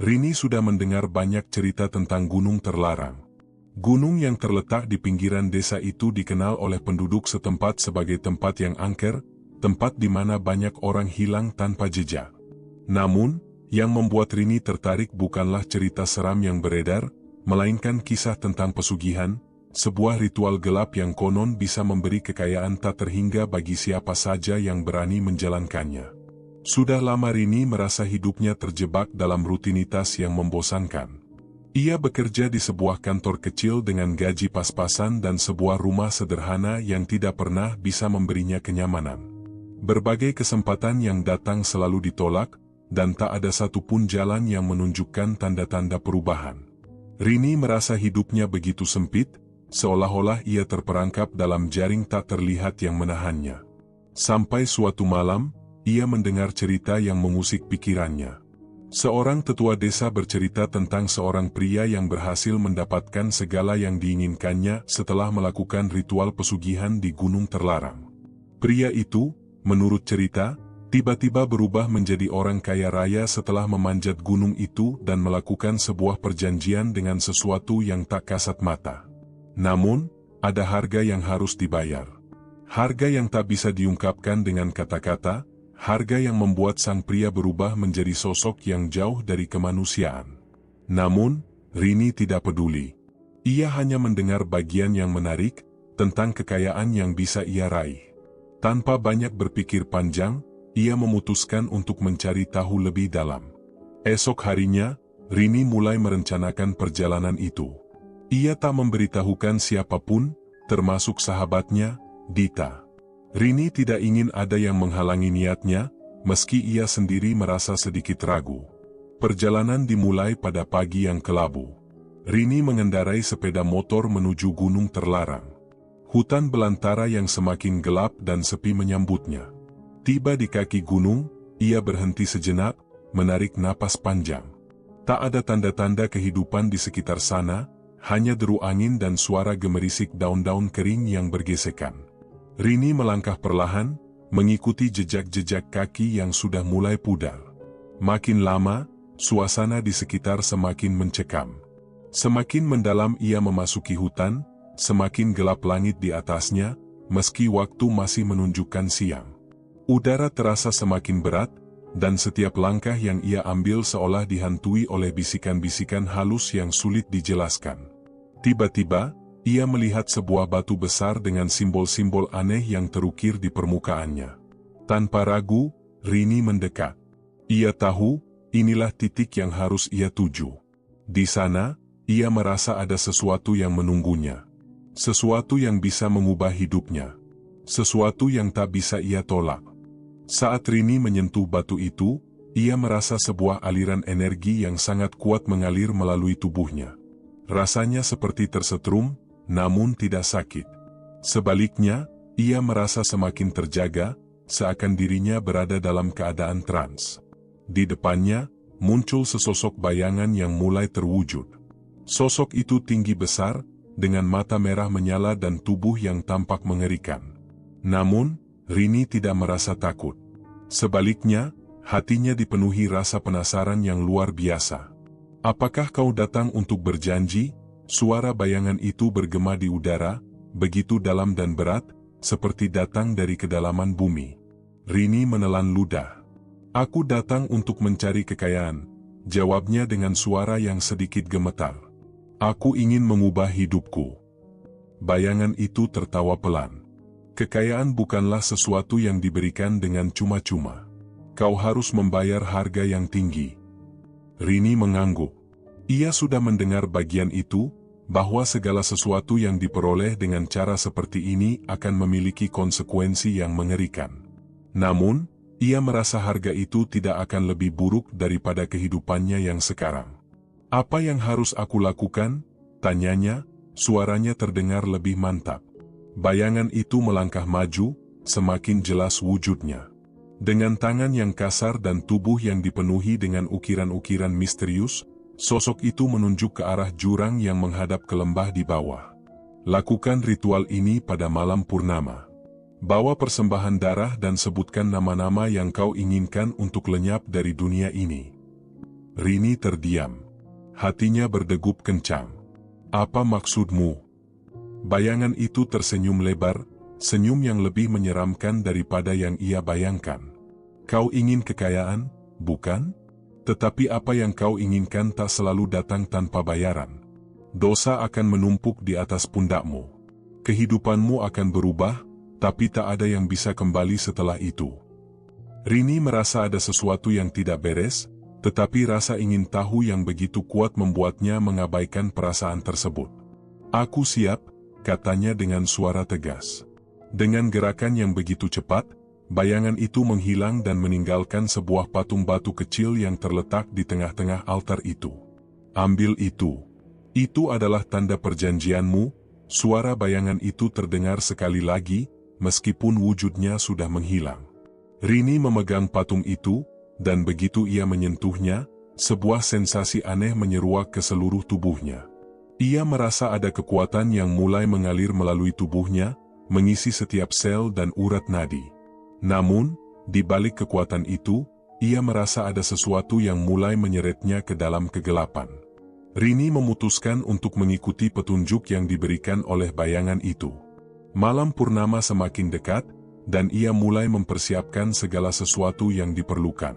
Rini sudah mendengar banyak cerita tentang gunung terlarang. Gunung yang terletak di pinggiran desa itu dikenal oleh penduduk setempat sebagai tempat yang angker, tempat di mana banyak orang hilang tanpa jejak. Namun, yang membuat Rini tertarik bukanlah cerita seram yang beredar, melainkan kisah tentang pesugihan, sebuah ritual gelap yang konon bisa memberi kekayaan tak terhingga bagi siapa saja yang berani menjalankannya. Sudah lama Rini merasa hidupnya terjebak dalam rutinitas yang membosankan. Ia bekerja di sebuah kantor kecil dengan gaji pas-pasan dan sebuah rumah sederhana yang tidak pernah bisa memberinya kenyamanan. Berbagai kesempatan yang datang selalu ditolak, dan tak ada satupun jalan yang menunjukkan tanda-tanda perubahan. Rini merasa hidupnya begitu sempit, seolah-olah ia terperangkap dalam jaring tak terlihat yang menahannya. Sampai suatu malam, ia mendengar cerita yang mengusik pikirannya. Seorang tetua desa bercerita tentang seorang pria yang berhasil mendapatkan segala yang diinginkannya setelah melakukan ritual pesugihan di gunung terlarang. Pria itu, menurut cerita, tiba-tiba berubah menjadi orang kaya raya setelah memanjat gunung itu dan melakukan sebuah perjanjian dengan sesuatu yang tak kasat mata. Namun, ada harga yang harus dibayar. Harga yang tak bisa diungkapkan dengan kata-kata, harga yang membuat sang pria berubah menjadi sosok yang jauh dari kemanusiaan. Namun, Rini tidak peduli. Ia hanya mendengar bagian yang menarik, tentang kekayaan yang bisa ia raih. Tanpa banyak berpikir panjang, ia memutuskan untuk mencari tahu lebih dalam. Esok harinya, Rini mulai merencanakan perjalanan itu. Ia tak memberitahukan siapapun, termasuk sahabatnya, Dita. Rini tidak ingin ada yang menghalangi niatnya, meski ia sendiri merasa sedikit ragu. Perjalanan dimulai pada pagi yang kelabu. Rini mengendarai sepeda motor menuju gunung terlarang. Hutan belantara yang semakin gelap dan sepi menyambutnya. Tiba di kaki gunung, ia berhenti sejenak, menarik napas panjang. Tak ada tanda-tanda kehidupan di sekitar sana, hanya deru angin dan suara gemerisik daun-daun kering yang bergesekan. Rini melangkah perlahan, mengikuti jejak-jejak kaki yang sudah mulai pudar. Makin lama, suasana di sekitar semakin mencekam. Semakin mendalam ia memasuki hutan, semakin gelap langit di atasnya, meski waktu masih menunjukkan siang. Udara terasa semakin berat, dan setiap langkah yang ia ambil seolah dihantui oleh bisikan-bisikan halus yang sulit dijelaskan. Tiba-tiba, ia melihat sebuah batu besar dengan simbol-simbol aneh yang terukir di permukaannya. Tanpa ragu, Rini mendekat. Ia tahu, inilah titik yang harus ia tuju. Di sana, ia merasa ada sesuatu yang menunggunya. Sesuatu yang bisa mengubah hidupnya. Sesuatu yang tak bisa ia tolak. Saat Rini menyentuh batu itu, ia merasa sebuah aliran energi yang sangat kuat mengalir melalui tubuhnya. Rasanya seperti tersetrum, namun tidak sakit. Sebaliknya, ia merasa semakin terjaga, seakan dirinya berada dalam keadaan trans. Di depannya, muncul sesosok bayangan yang mulai terwujud. Sosok itu tinggi besar, dengan mata merah menyala dan tubuh yang tampak mengerikan. Namun, Rini tidak merasa takut. Sebaliknya, hatinya dipenuhi rasa penasaran yang luar biasa. "Apakah kau datang untuk berjanji?" Suara bayangan itu bergema di udara, begitu dalam dan berat, seperti datang dari kedalaman bumi. Rini menelan ludah. "Aku datang untuk mencari kekayaan," jawabnya dengan suara yang sedikit gemetar. "Aku ingin mengubah hidupku." Bayangan itu tertawa pelan. "Kekayaan bukanlah sesuatu yang diberikan dengan cuma-cuma. Kau harus membayar harga yang tinggi." Rini mengangguk. Ia sudah mendengar bagian itu, bahwa segala sesuatu yang diperoleh dengan cara seperti ini akan memiliki konsekuensi yang mengerikan. Namun, ia merasa harga itu tidak akan lebih buruk daripada kehidupannya yang sekarang. "Apa yang harus aku lakukan?" tanyanya, suaranya terdengar lebih mantap. Bayangan itu melangkah maju, semakin jelas wujudnya. Dengan tangan yang kasar dan tubuh yang dipenuhi dengan ukiran-ukiran misterius, sosok itu menunjuk ke arah jurang yang menghadap ke lembah di bawah. "Lakukan ritual ini pada malam purnama. Bawa persembahan darah dan sebutkan nama-nama yang kau inginkan untuk lenyap dari dunia ini." Rini terdiam. Hatinya berdegup kencang. Apa maksudmu? Bayangan itu tersenyum lebar, senyum yang lebih menyeramkan daripada yang ia bayangkan. Kau ingin kekayaan, bukan? Tetapi apa yang kau inginkan tak selalu datang tanpa bayaran. Dosa akan menumpuk di atas pundakmu. Kehidupanmu akan berubah, tapi tak ada yang bisa kembali setelah itu. Rini merasa ada sesuatu yang tidak beres, tetapi rasa ingin tahu yang begitu kuat membuatnya mengabaikan perasaan tersebut. Aku siap, katanya dengan suara tegas. Dengan gerakan yang begitu cepat, bayangan itu menghilang dan meninggalkan sebuah patung batu kecil yang terletak di tengah-tengah altar itu. Ambil itu. Itu adalah tanda perjanjianmu. Suara bayangan itu terdengar sekali lagi, meskipun wujudnya sudah menghilang. Rini memegang patung itu, dan begitu ia menyentuhnya, sebuah sensasi aneh menyeruak ke seluruh tubuhnya. Ia merasa ada kekuatan yang mulai mengalir melalui tubuhnya, mengisi setiap sel dan urat nadi. Namun, di balik kekuatan itu, ia merasa ada sesuatu yang mulai menyeretnya ke dalam kegelapan. Rini memutuskan untuk mengikuti petunjuk yang diberikan oleh bayangan itu. Malam purnama semakin dekat, dan ia mulai mempersiapkan segala sesuatu yang diperlukan.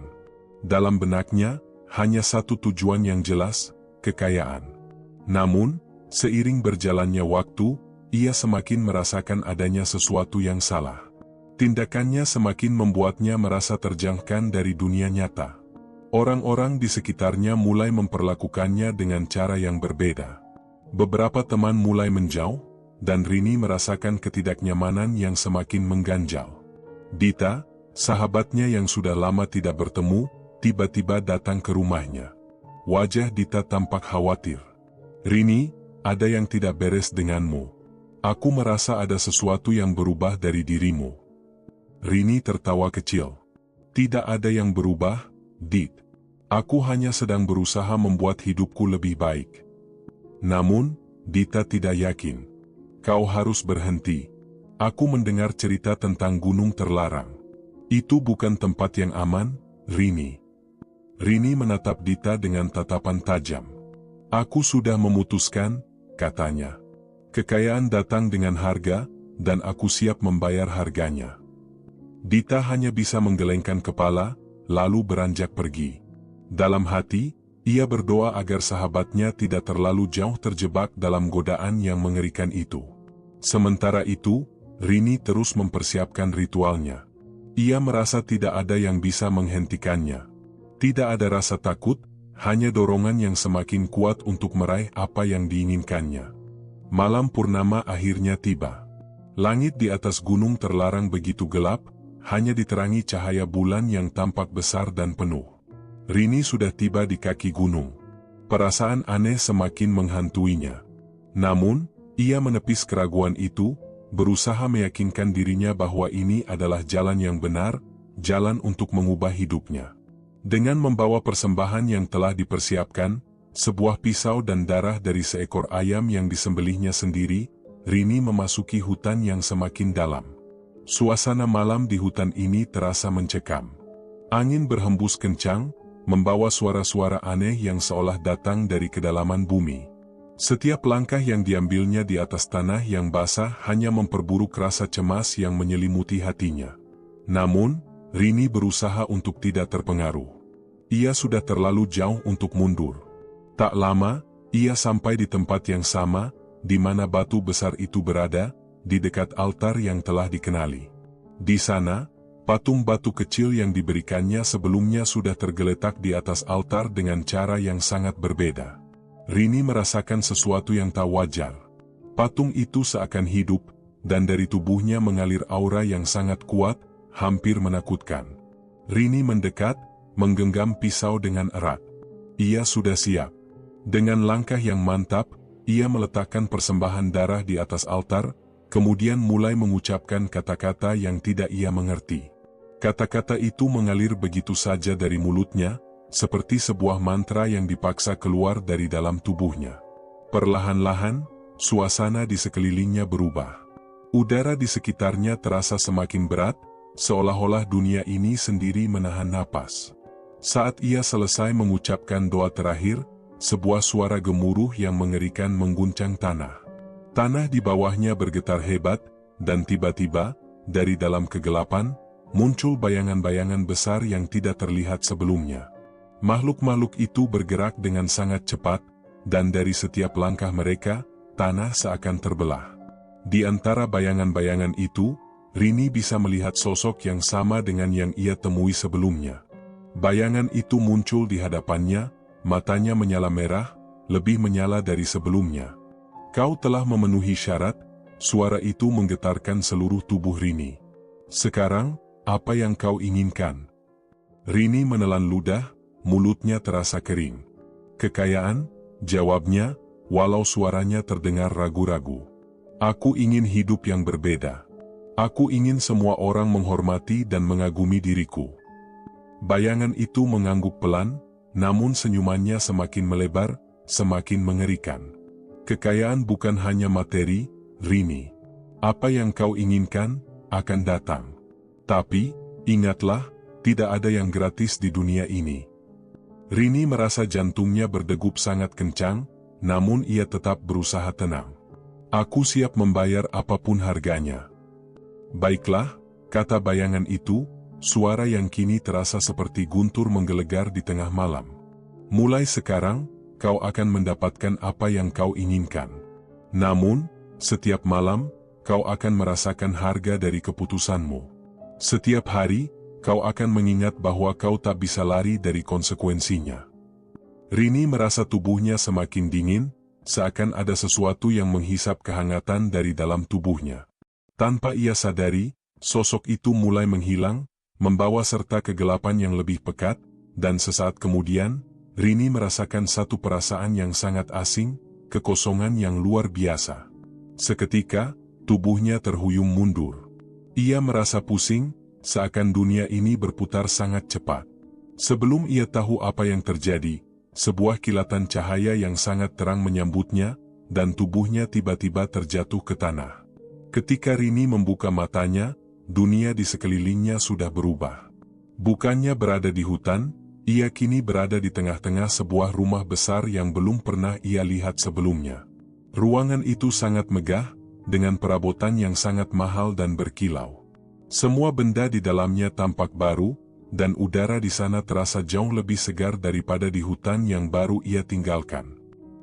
Dalam benaknya, hanya satu tujuan yang jelas, kekayaan. Namun, seiring berjalannya waktu, ia semakin merasakan adanya sesuatu yang salah. Tindakannya semakin membuatnya merasa terjauhkan dari dunia nyata. Orang-orang di sekitarnya mulai memperlakukannya dengan cara yang berbeda. Beberapa teman mulai menjauh, dan Rini merasakan ketidaknyamanan yang semakin mengganjal. Dita, sahabatnya yang sudah lama tidak bertemu, tiba-tiba datang ke rumahnya. Wajah Dita tampak khawatir. Rini, ada yang tidak beres denganmu. Aku merasa ada sesuatu yang berubah dari dirimu. Rini tertawa kecil. Tidak ada yang berubah, Dit. Aku hanya sedang berusaha membuat hidupku lebih baik. Namun, Dita tidak yakin. Kau harus berhenti. Aku mendengar cerita tentang gunung terlarang. Itu bukan tempat yang aman, Rini. Rini menatap Dita dengan tatapan tajam. Aku sudah memutuskan, katanya. Kekayaan datang dengan harga, dan aku siap membayar harganya. Dita hanya bisa menggelengkan kepala, lalu beranjak pergi. Dalam hati, ia berdoa agar sahabatnya tidak terlalu jauh terjebak dalam godaan yang mengerikan itu. Sementara itu, Rini terus mempersiapkan ritualnya. Ia merasa tidak ada yang bisa menghentikannya. Tidak ada rasa takut, hanya dorongan yang semakin kuat untuk meraih apa yang diinginkannya. Malam purnama akhirnya tiba. Langit di atas gunung terlarang begitu gelap, hanya diterangi cahaya bulan yang tampak besar dan penuh. Rini sudah tiba di kaki gunung. Perasaan aneh semakin menghantuinya. Namun, ia menepis keraguan itu, berusaha meyakinkan dirinya bahwa ini adalah jalan yang benar, jalan untuk mengubah hidupnya. Dengan membawa persembahan yang telah dipersiapkan, sebuah pisau dan darah dari seekor ayam yang disembelihnya sendiri, Rini memasuki hutan yang semakin dalam. Suasana malam di hutan ini terasa mencekam. Angin berhembus kencang, membawa suara-suara aneh yang seolah datang dari kedalaman bumi. Setiap langkah yang diambilnya di atas tanah yang basah hanya memperburuk rasa cemas yang menyelimuti hatinya. Namun, Rini berusaha untuk tidak terpengaruh. Ia sudah terlalu jauh untuk mundur. Tak lama, ia sampai di tempat yang sama, di mana batu besar itu berada, di dekat altar yang telah dikenali. Di sana, patung batu kecil yang diberikannya sebelumnya sudah tergeletak di atas altar dengan cara yang sangat berbeda. Rini merasakan sesuatu yang tak wajar. Patung itu seakan hidup, dan dari tubuhnya mengalir aura yang sangat kuat, hampir menakutkan. Rini mendekat, menggenggam pisau dengan erat. Ia sudah siap. Dengan langkah yang mantap, ia meletakkan persembahan darah di atas altar, kemudian mulai mengucapkan kata-kata yang tidak ia mengerti. Kata-kata itu mengalir begitu saja dari mulutnya, seperti sebuah mantra yang dipaksa keluar dari dalam tubuhnya. Perlahan-lahan, suasana di sekelilingnya berubah. Udara di sekitarnya terasa semakin berat, seolah-olah dunia ini sendiri menahan napas. Saat ia selesai mengucapkan doa terakhir, sebuah suara gemuruh yang mengerikan mengguncang tanah. Tanah di bawahnya bergetar hebat, dan tiba-tiba, dari dalam kegelapan, muncul bayangan-bayangan besar yang tidak terlihat sebelumnya. Makhluk-makhluk itu bergerak dengan sangat cepat, dan dari setiap langkah mereka, tanah seakan terbelah. Di antara bayangan-bayangan itu, Rini bisa melihat sosok yang sama dengan yang ia temui sebelumnya. Bayangan itu muncul di hadapannya, matanya menyala merah, lebih menyala dari sebelumnya. Kau telah memenuhi syarat, suara itu menggetarkan seluruh tubuh Rini. Sekarang, apa yang kau inginkan? Rini menelan ludah, mulutnya terasa kering. Kekayaan, jawabnya, walau suaranya terdengar ragu-ragu. Aku ingin hidup yang berbeda. Aku ingin semua orang menghormati dan mengagumi diriku. Bayangan itu mengangguk pelan, namun senyumannya semakin melebar, semakin mengerikan. Kekayaan bukan hanya materi, Rini. Apa yang kau inginkan, akan datang. Tapi, ingatlah, tidak ada yang gratis di dunia ini. Rini merasa jantungnya berdegup sangat kencang, namun ia tetap berusaha tenang. Aku siap membayar apapun harganya. Baiklah, kata bayangan itu, suara yang kini terasa seperti guntur menggelegar di tengah malam. Mulai sekarang, kau akan mendapatkan apa yang kau inginkan. Namun, setiap malam, kau akan merasakan harga dari keputusanmu. Setiap hari, kau akan mengingat bahwa kau tak bisa lari dari konsekuensinya. Rini merasa tubuhnya semakin dingin, seakan ada sesuatu yang menghisap kehangatan dari dalam tubuhnya. Tanpa ia sadari, sosok itu mulai menghilang, membawa serta kegelapan yang lebih pekat, dan sesaat kemudian, Rini merasakan satu perasaan yang sangat asing, kekosongan yang luar biasa. Seketika, tubuhnya terhuyung mundur. Ia merasa pusing, seakan dunia ini berputar sangat cepat. Sebelum ia tahu apa yang terjadi, sebuah kilatan cahaya yang sangat terang menyambutnya, dan tubuhnya tiba-tiba terjatuh ke tanah. Ketika Rini membuka matanya, dunia di sekelilingnya sudah berubah. Bukannya berada di hutan, ia kini berada di tengah-tengah sebuah rumah besar yang belum pernah ia lihat sebelumnya. Ruangan itu sangat megah, dengan perabotan yang sangat mahal dan berkilau. Semua benda di dalamnya tampak baru, dan udara di sana terasa jauh lebih segar daripada di hutan yang baru ia tinggalkan.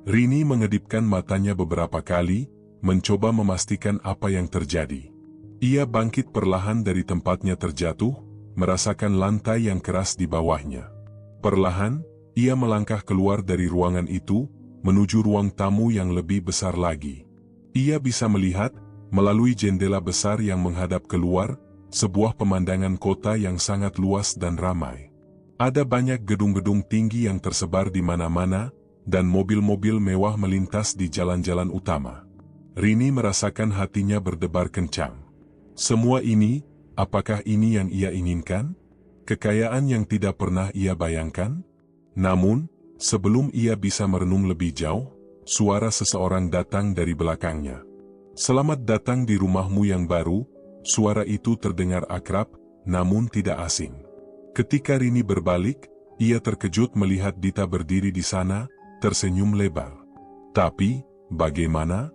Rini mengedipkan matanya beberapa kali, mencoba memastikan apa yang terjadi. Ia bangkit perlahan dari tempatnya terjatuh, merasakan lantai yang keras di bawahnya. Perlahan, ia melangkah keluar dari ruangan itu, menuju ruang tamu yang lebih besar lagi. Ia bisa melihat, melalui jendela besar yang menghadap keluar, sebuah pemandangan kota yang sangat luas dan ramai. Ada banyak gedung-gedung tinggi yang tersebar di mana-mana, dan mobil-mobil mewah melintas di jalan-jalan utama. Rini merasakan hatinya berdebar kencang. Semua ini, apakah ini yang ia inginkan? Kekayaan yang tidak pernah ia bayangkan? Namun, sebelum ia bisa merenung lebih jauh, suara seseorang datang dari belakangnya. Selamat datang di rumahmu yang baru, suara itu terdengar akrab, namun tidak asing. Ketika Rini berbalik, ia terkejut melihat Dita berdiri di sana, tersenyum lebar. Tapi, bagaimana?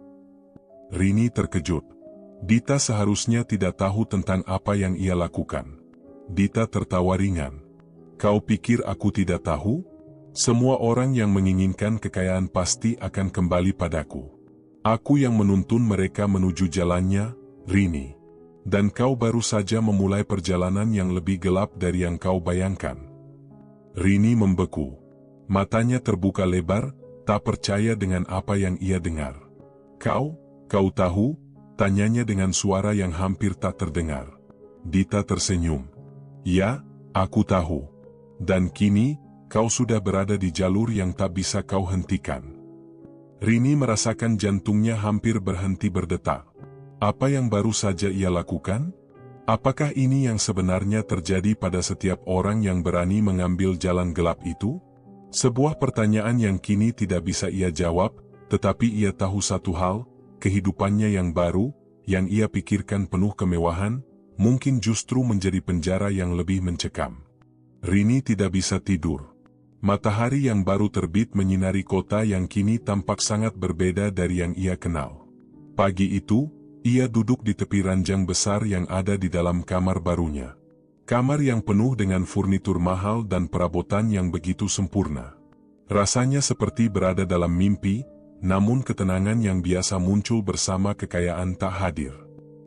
Rini terkejut. Dita seharusnya tidak tahu tentang apa yang ia lakukan. Dita tertawa ringan. Kau pikir aku tidak tahu? Semua orang yang menginginkan kekayaan pasti akan kembali padaku. Aku yang menuntun mereka menuju jalannya, Rini. Dan kau baru saja memulai perjalanan yang lebih gelap dari yang kau bayangkan. Rini membeku. Matanya terbuka lebar, tak percaya dengan apa yang ia dengar. Kau tahu? Tanyanya dengan suara yang hampir tak terdengar. Dita tersenyum. Ya, aku tahu. Dan kini, kau sudah berada di jalur yang tak bisa kau hentikan. Rini merasakan jantungnya hampir berhenti berdetak. Apa yang baru saja ia lakukan? Apakah ini yang sebenarnya terjadi pada setiap orang yang berani mengambil jalan gelap itu? Sebuah pertanyaan yang kini tidak bisa ia jawab, tetapi ia tahu satu hal, kehidupannya yang baru, yang ia pikirkan penuh kemewahan, mungkin justru menjadi penjara yang lebih mencekam. Rini tidak bisa tidur. Matahari yang baru terbit menyinari kota yang kini tampak sangat berbeda dari yang ia kenal. Pagi itu, ia duduk di tepi ranjang besar yang ada di dalam kamar barunya. Kamar yang penuh dengan furnitur mahal dan perabotan yang begitu sempurna. Rasanya seperti berada dalam mimpi, namun ketenangan yang biasa muncul bersama kekayaan tak hadir.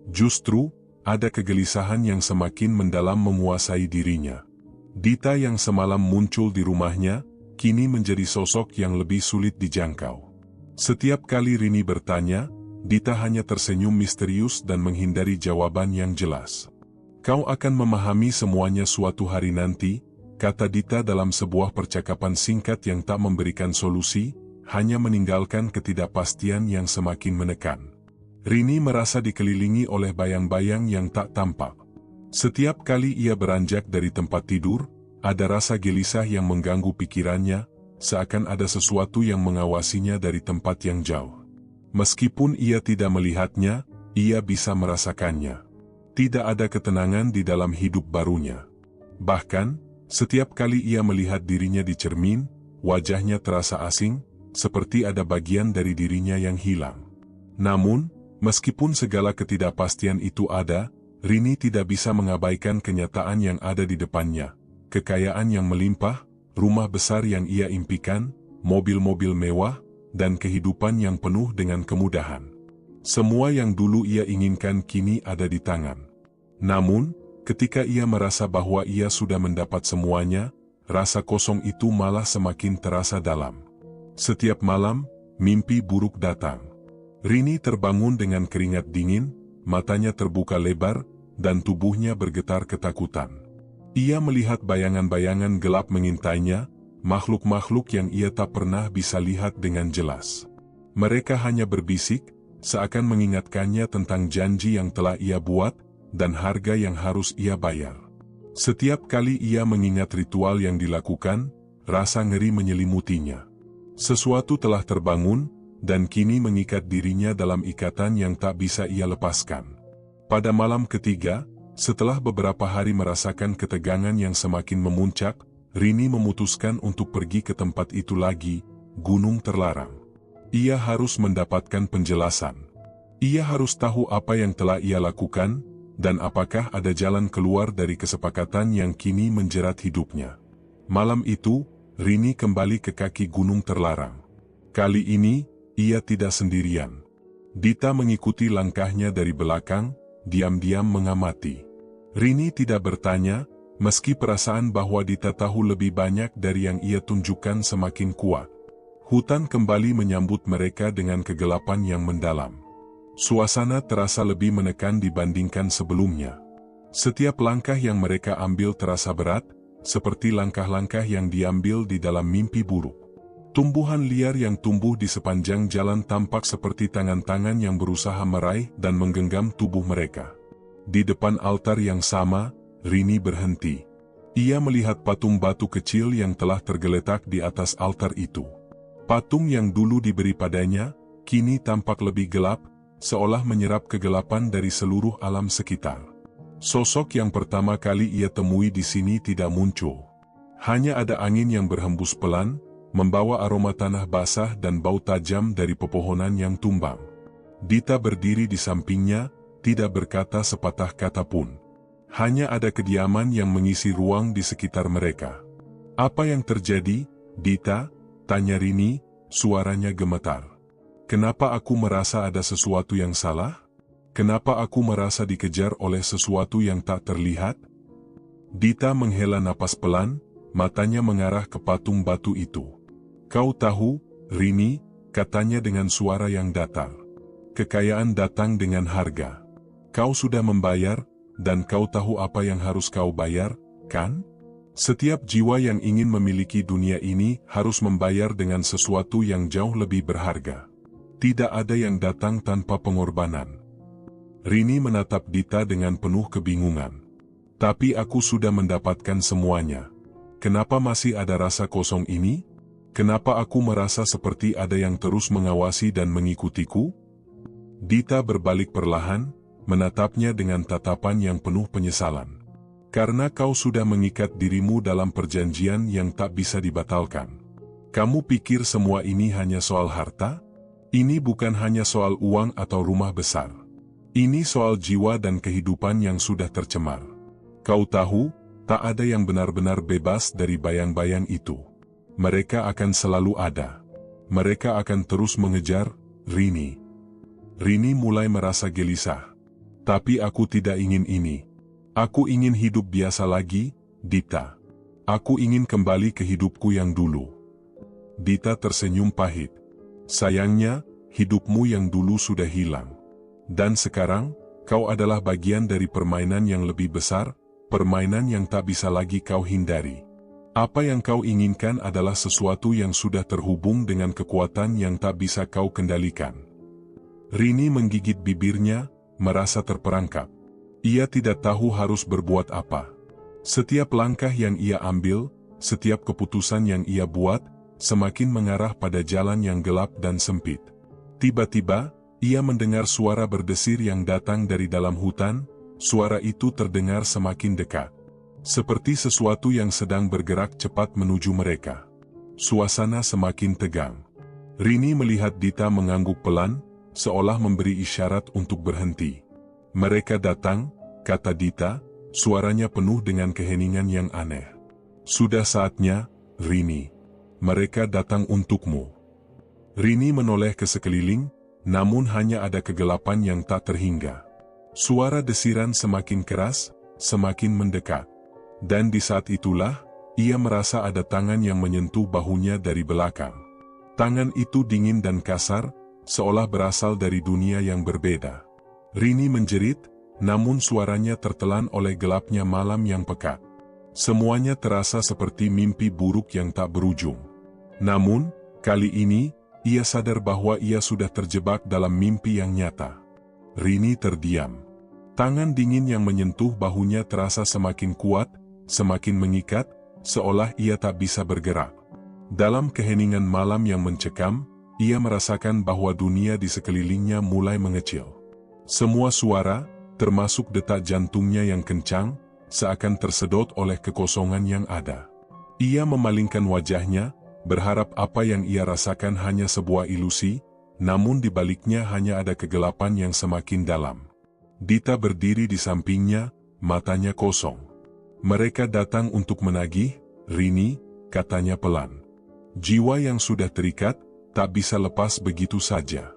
Justru, ada kegelisahan yang semakin mendalam menguasai dirinya. Dita yang semalam muncul di rumahnya, kini menjadi sosok yang lebih sulit dijangkau. Setiap kali Rini bertanya, Dita hanya tersenyum misterius dan menghindari jawaban yang jelas. "Kau akan memahami semuanya suatu hari nanti," kata Dita dalam sebuah percakapan singkat yang tak memberikan solusi, hanya meninggalkan ketidakpastian yang semakin menekan. Rini merasa dikelilingi oleh bayang-bayang yang tak tampak. Setiap kali ia beranjak dari tempat tidur, ada rasa gelisah yang mengganggu pikirannya, seakan ada sesuatu yang mengawasinya dari tempat yang jauh. Meskipun ia tidak melihatnya, ia bisa merasakannya. Tidak ada ketenangan di dalam hidup barunya. Bahkan, setiap kali ia melihat dirinya di cermin, wajahnya terasa asing, seperti ada bagian dari dirinya yang hilang. Namun, meskipun segala ketidakpastian itu ada, Rini tidak bisa mengabaikan kenyataan yang ada di depannya. Kekayaan yang melimpah, rumah besar yang ia impikan, mobil-mobil mewah, dan kehidupan yang penuh dengan kemudahan. Semua yang dulu ia inginkan kini ada di tangan. Namun, ketika ia merasa bahwa ia sudah mendapat semuanya, rasa kosong itu malah semakin terasa dalam. Setiap malam, mimpi buruk datang. Rini terbangun dengan keringat dingin, matanya terbuka lebar, dan tubuhnya bergetar ketakutan. Ia melihat bayangan-bayangan gelap mengintainya, makhluk-makhluk yang ia tak pernah bisa lihat dengan jelas. Mereka hanya berbisik, seakan mengingatkannya tentang janji yang telah ia buat, dan harga yang harus ia bayar. Setiap kali ia mengingat ritual yang dilakukan, rasa ngeri menyelimutinya. Sesuatu telah terbangun, dan kini mengikat dirinya dalam ikatan yang tak bisa ia lepaskan. Pada malam ketiga, setelah beberapa hari merasakan ketegangan yang semakin memuncak, Rini memutuskan untuk pergi ke tempat itu lagi, Gunung Terlarang. Ia harus mendapatkan penjelasan. Ia harus tahu apa yang telah ia lakukan, dan apakah ada jalan keluar dari kesepakatan yang kini menjerat hidupnya. Malam itu, Rini kembali ke kaki Gunung Terlarang. Kali ini, ia tidak sendirian. Dita mengikuti langkahnya dari belakang, diam-diam mengamati. Rini tidak bertanya, meski perasaan bahwa Dita tahu lebih banyak dari yang ia tunjukkan semakin kuat. Hutan kembali menyambut mereka dengan kegelapan yang mendalam. Suasana terasa lebih menekan dibandingkan sebelumnya. Setiap langkah yang mereka ambil terasa berat, seperti langkah-langkah yang diambil di dalam mimpi buruk. Tumbuhan liar yang tumbuh di sepanjang jalan tampak seperti tangan-tangan yang berusaha meraih dan menggenggam tubuh mereka. Di depan altar yang sama, Rini berhenti. Ia melihat patung batu kecil yang telah tergeletak di atas altar itu. Patung yang dulu diberi padanya, kini tampak lebih gelap, seolah menyerap kegelapan dari seluruh alam sekitar. Sosok yang pertama kali ia temui di sini tidak muncul. Hanya ada angin yang berhembus pelan, membawa aroma tanah basah dan bau tajam dari pepohonan yang tumbang. Dita berdiri di sampingnya, tidak berkata sepatah kata pun. Hanya ada kediaman yang mengisi ruang di sekitar mereka. "Apa yang terjadi, Dita?" tanya Rini, suaranya gemetar. "Kenapa aku merasa ada sesuatu yang salah? Kenapa aku merasa dikejar oleh sesuatu yang tak terlihat?" Dita menghela napas pelan, matanya mengarah ke patung batu itu. "Kau tahu, Rini," katanya dengan suara yang datar. "Kekayaan datang dengan harga. Kau sudah membayar, dan kau tahu apa yang harus kau bayar, kan? Setiap jiwa yang ingin memiliki dunia ini harus membayar dengan sesuatu yang jauh lebih berharga. Tidak ada yang datang tanpa pengorbanan." Rini menatap Dita dengan penuh kebingungan. "Tapi aku sudah mendapatkan semuanya. Kenapa masih ada rasa kosong ini? Kenapa aku merasa seperti ada yang terus mengawasi dan mengikutiku?" Dita berbalik perlahan, menatapnya dengan tatapan yang penuh penyesalan. Karena kau sudah mengikat dirimu dalam perjanjian yang tak bisa dibatalkan. Kamu pikir semua ini hanya soal harta? Ini bukan hanya soal uang atau rumah besar. Ini soal jiwa dan kehidupan yang sudah tercemar. Kau tahu, tak ada yang benar-benar bebas dari bayang-bayang itu. Mereka akan selalu ada. Mereka akan terus mengejar, Rini. Rini mulai merasa gelisah. Tapi aku tidak ingin ini. Aku ingin hidup biasa lagi, Dita. Aku ingin kembali ke hidupku yang dulu. Dita tersenyum pahit. Sayangnya, hidupmu yang dulu sudah hilang. Dan sekarang, kau adalah bagian dari permainan yang lebih besar, permainan yang tak bisa lagi kau hindari. Apa yang kau inginkan adalah sesuatu yang sudah terhubung dengan kekuatan yang tak bisa kau kendalikan. Rini menggigit bibirnya, merasa terperangkap. Ia tidak tahu harus berbuat apa. Setiap langkah yang ia ambil, setiap keputusan yang ia buat, semakin mengarah pada jalan yang gelap dan sempit. Tiba-tiba, ia mendengar suara berdesir yang datang dari dalam hutan. Suara itu terdengar semakin dekat. Seperti sesuatu yang sedang bergerak cepat menuju mereka. Suasana semakin tegang. Rini melihat Dita mengangguk pelan, seolah memberi isyarat untuk berhenti. Mereka datang, kata Dita, suaranya penuh dengan keheningan yang aneh. Sudah saatnya, Rini. Mereka datang untukmu. Rini menoleh ke sekeliling, namun hanya ada kegelapan yang tak terhingga. Suara desiran semakin keras, semakin mendekat. Dan di saat itulah, ia merasa ada tangan yang menyentuh bahunya dari belakang. Tangan itu dingin dan kasar, seolah berasal dari dunia yang berbeda. Rini menjerit, namun suaranya tertelan oleh gelapnya malam yang pekat. Semuanya terasa seperti mimpi buruk yang tak berujung. Namun, kali ini, ia sadar bahwa ia sudah terjebak dalam mimpi yang nyata. Rini terdiam. Tangan dingin yang menyentuh bahunya terasa semakin kuat, semakin mengikat, seolah ia tak bisa bergerak. Dalam keheningan malam yang mencekam, ia merasakan bahwa dunia di sekelilingnya mulai mengecil. Semua suara, termasuk detak jantungnya yang kencang, seakan tersedot oleh kekosongan yang ada. Ia memalingkan wajahnya, berharap apa yang ia rasakan hanya sebuah ilusi, namun di baliknya hanya ada kegelapan yang semakin dalam. Dita berdiri di sampingnya, matanya kosong. Mereka datang untuk menagih, Rini, katanya pelan. Jiwa yang sudah terikat, tak bisa lepas begitu saja.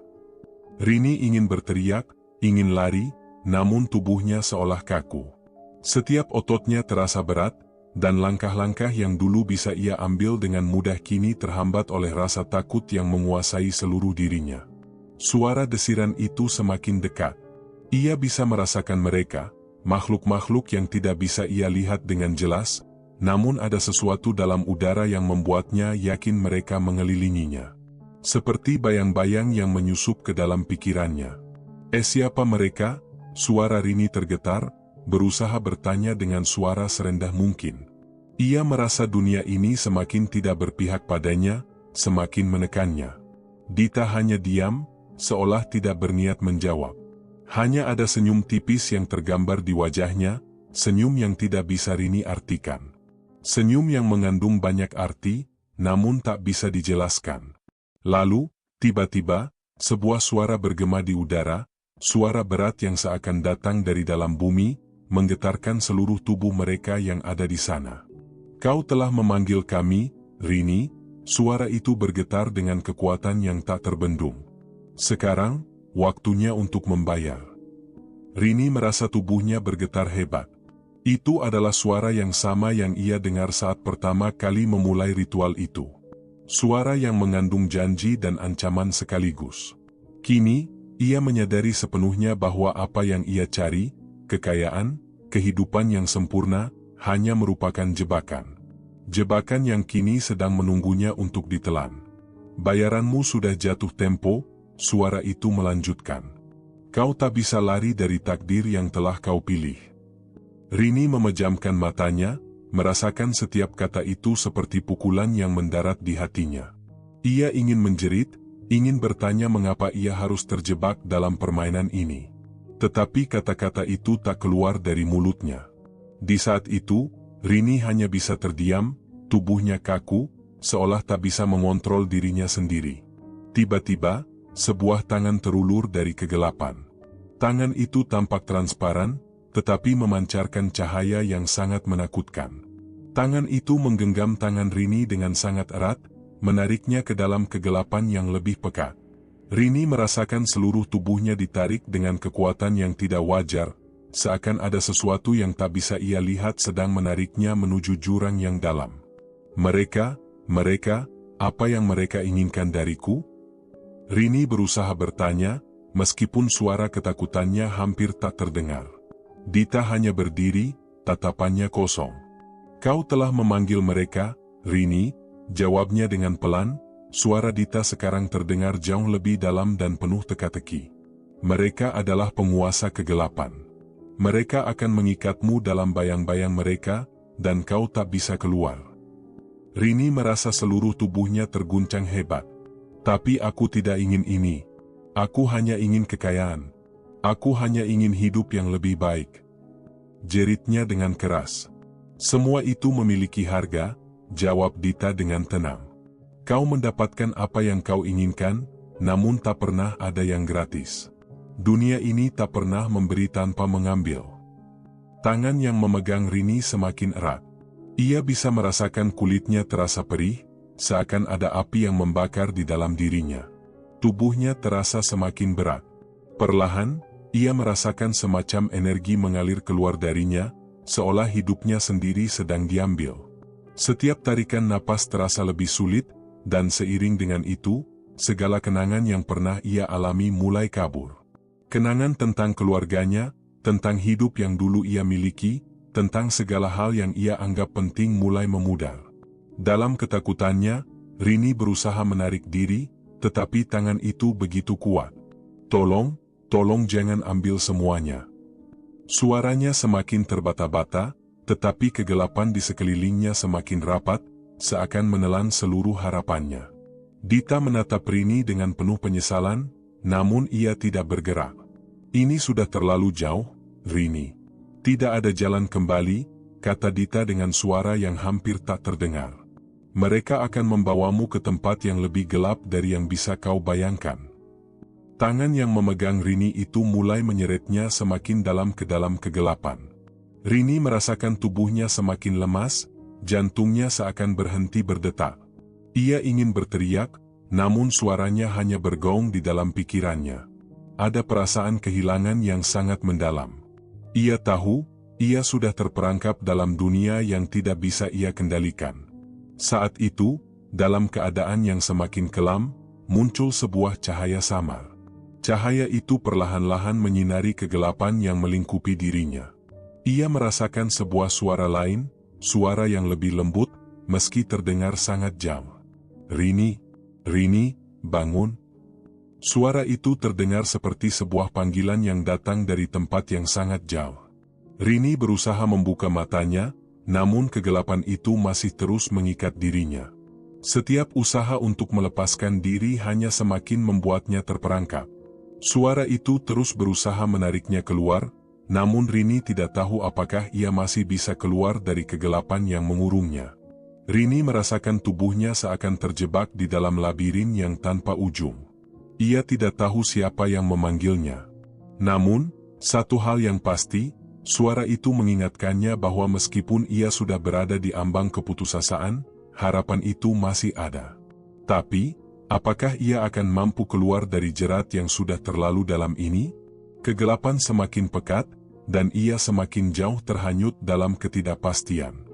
Rini ingin berteriak, ingin lari, namun tubuhnya seolah kaku. Setiap ototnya terasa berat, dan langkah-langkah yang dulu bisa ia ambil dengan mudah kini terhambat oleh rasa takut yang menguasai seluruh dirinya. Suara desiran itu semakin dekat. Ia bisa merasakan mereka, makhluk-makhluk yang tidak bisa ia lihat dengan jelas, namun ada sesuatu dalam udara yang membuatnya yakin mereka mengelilinginya. Seperti bayang-bayang yang menyusup ke dalam pikirannya. Siapa mereka? Suara Rini tergetar, berusaha bertanya dengan suara serendah mungkin. Ia merasa dunia ini semakin tidak berpihak padanya, semakin menekannya. Dita hanya diam, seolah tidak berniat menjawab. Hanya ada senyum tipis yang tergambar di wajahnya, senyum yang tidak bisa Rini artikan. Senyum yang mengandung banyak arti, namun tak bisa dijelaskan. Lalu, tiba-tiba, sebuah suara bergema di udara, suara berat yang seakan datang dari dalam bumi, menggetarkan seluruh tubuh mereka yang ada di sana. Kau telah memanggil kami, Rini, suara itu bergetar dengan kekuatan yang tak terbendung. Sekarang, waktunya untuk membayar. Rini merasa tubuhnya bergetar hebat. Itu adalah suara yang sama yang ia dengar saat pertama kali memulai ritual itu. Suara yang mengandung janji dan ancaman sekaligus. Kini, ia menyadari sepenuhnya bahwa apa yang ia cari, kekayaan, kehidupan yang sempurna, hanya merupakan jebakan. Jebakan yang kini sedang menunggunya untuk ditelan. Bayaranmu sudah jatuh tempo, suara itu melanjutkan. Kau tak bisa lari dari takdir yang telah kau pilih. Rini memejamkan matanya, merasakan setiap kata itu seperti pukulan yang mendarat di hatinya. Ia ingin menjerit, ingin bertanya mengapa ia harus terjebak dalam permainan ini. Tetapi kata-kata itu tak keluar dari mulutnya. Di saat itu, Rini hanya bisa terdiam, tubuhnya kaku, seolah tak bisa mengontrol dirinya sendiri. Tiba-tiba, sebuah tangan terulur dari kegelapan. Tangan itu tampak transparan, tetapi memancarkan cahaya yang sangat menakutkan. Tangan itu menggenggam tangan Rini dengan sangat erat, menariknya ke dalam kegelapan yang lebih pekat. Rini merasakan seluruh tubuhnya ditarik dengan kekuatan yang tidak wajar, seakan ada sesuatu yang tak bisa ia lihat sedang menariknya menuju jurang yang dalam. Mereka, apa yang mereka inginkan dariku? Rini berusaha bertanya, meskipun suara ketakutannya hampir tak terdengar. Dita hanya berdiri, tatapannya kosong. Kau telah memanggil mereka, Rini, jawabnya dengan pelan. Suara Dita sekarang terdengar jauh lebih dalam dan penuh teka-teki. Mereka adalah penguasa kegelapan. Mereka akan mengikatmu dalam bayang-bayang mereka, dan kau tak bisa keluar. Rini merasa seluruh tubuhnya terguncang hebat. Tapi aku tidak ingin ini. Aku hanya ingin kekayaan. Aku hanya ingin hidup yang lebih baik. Jeritnya dengan keras. Semua itu memiliki harga, jawab Dita dengan tenang. Kau mendapatkan apa yang kau inginkan, namun tak pernah ada yang gratis. Dunia ini tak pernah memberi tanpa mengambil. Tangan yang memegang Rini semakin erat. Ia bisa merasakan kulitnya terasa perih, seakan ada api yang membakar di dalam dirinya. Tubuhnya terasa semakin berat. Perlahan, ia merasakan semacam energi mengalir keluar darinya, seolah hidupnya sendiri sedang diambil. Setiap tarikan napas terasa lebih sulit, dan seiring dengan itu, segala kenangan yang pernah ia alami mulai kabur. Kenangan tentang keluarganya, tentang hidup yang dulu ia miliki, tentang segala hal yang ia anggap penting mulai memudar. Dalam ketakutannya, Rini berusaha menarik diri, tetapi tangan itu begitu kuat. Tolong jangan ambil semuanya. Suaranya semakin terbata-bata, tetapi kegelapan di sekelilingnya semakin rapat, seakan menelan seluruh harapannya. Dita menatap Rini dengan penuh penyesalan, namun ia tidak bergerak. Ini sudah terlalu jauh, Rini. Tidak ada jalan kembali, kata Dita dengan suara yang hampir tak terdengar. Mereka akan membawamu ke tempat yang lebih gelap dari yang bisa kau bayangkan. Tangan yang memegang Rini itu mulai menyeretnya semakin dalam ke dalam kegelapan. Rini merasakan tubuhnya semakin lemas, jantungnya seakan berhenti berdetak. Ia ingin berteriak, namun suaranya hanya bergaung di dalam pikirannya. Ada perasaan kehilangan yang sangat mendalam. Ia tahu, ia sudah terperangkap dalam dunia yang tidak bisa ia kendalikan. Saat itu, dalam keadaan yang semakin kelam, muncul sebuah cahaya samar. Cahaya itu perlahan-lahan menyinari kegelapan yang melingkupi dirinya. Ia merasakan sebuah suara lain, suara yang lebih lembut, meski terdengar sangat jauh. Rini, bangun. Suara itu terdengar seperti sebuah panggilan yang datang dari tempat yang sangat jauh. Rini berusaha membuka matanya, namun kegelapan itu masih terus mengikat dirinya. Setiap usaha untuk melepaskan diri hanya semakin membuatnya terperangkap. Suara itu terus berusaha menariknya keluar, namun Rini tidak tahu apakah ia masih bisa keluar dari kegelapan yang mengurungnya. Rini merasakan tubuhnya seakan terjebak di dalam labirin yang tanpa ujung. Ia tidak tahu siapa yang memanggilnya. Namun, satu hal yang pasti, suara itu mengingatkannya bahwa meskipun ia sudah berada di ambang keputusasaan, harapan itu masih ada. Tapi, apakah ia akan mampu keluar dari jerat yang sudah terlalu dalam ini? Kegelapan semakin pekat, dan ia semakin jauh terhanyut dalam ketidakpastian.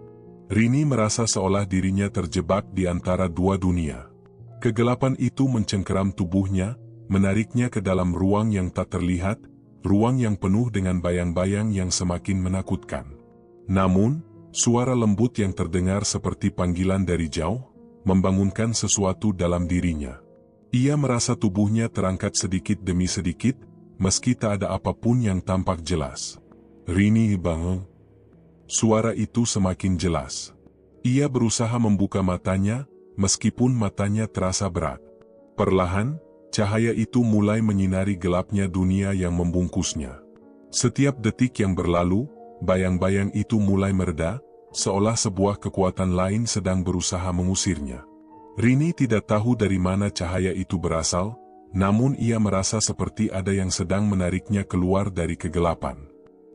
Rini merasa seolah dirinya terjebak di antara dua dunia. Kegelapan itu mencengkeram tubuhnya, menariknya ke dalam ruang yang tak terlihat, ruang yang penuh dengan bayang-bayang yang semakin menakutkan. Namun, suara lembut yang terdengar seperti panggilan dari jauh, membangunkan sesuatu dalam dirinya. Ia merasa tubuhnya terangkat sedikit demi sedikit, meski tak ada apapun yang tampak jelas. Rini bangun. Suara itu semakin jelas. Ia berusaha membuka matanya, meskipun matanya terasa berat. Perlahan, cahaya itu mulai menyinari gelapnya dunia yang membungkusnya. Setiap detik yang berlalu, bayang-bayang itu mulai mereda, seolah sebuah kekuatan lain sedang berusaha mengusirnya. Rini tidak tahu dari mana cahaya itu berasal, namun ia merasa seperti ada yang sedang menariknya keluar dari kegelapan.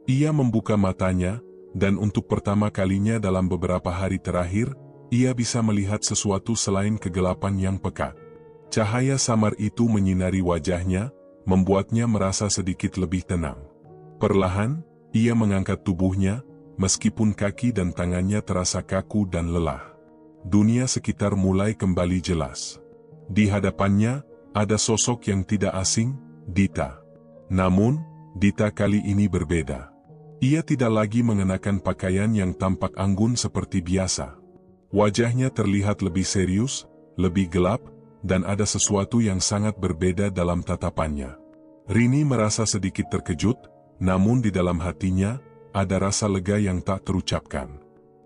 Ia membuka matanya, dan untuk pertama kalinya dalam beberapa hari terakhir, ia bisa melihat sesuatu selain kegelapan yang pekat. Cahaya samar itu menyinari wajahnya, membuatnya merasa sedikit lebih tenang. Perlahan, ia mengangkat tubuhnya, meskipun kaki dan tangannya terasa kaku dan lelah. Dunia sekitar mulai kembali jelas. Di hadapannya, ada sosok yang tidak asing, Dita. Namun, Dita kali ini berbeda. Ia tidak lagi mengenakan pakaian yang tampak anggun seperti biasa. Wajahnya terlihat lebih serius, lebih gelap, dan ada sesuatu yang sangat berbeda dalam tatapannya. Rini merasa sedikit terkejut, namun di dalam hatinya, ada rasa lega yang tak terucapkan.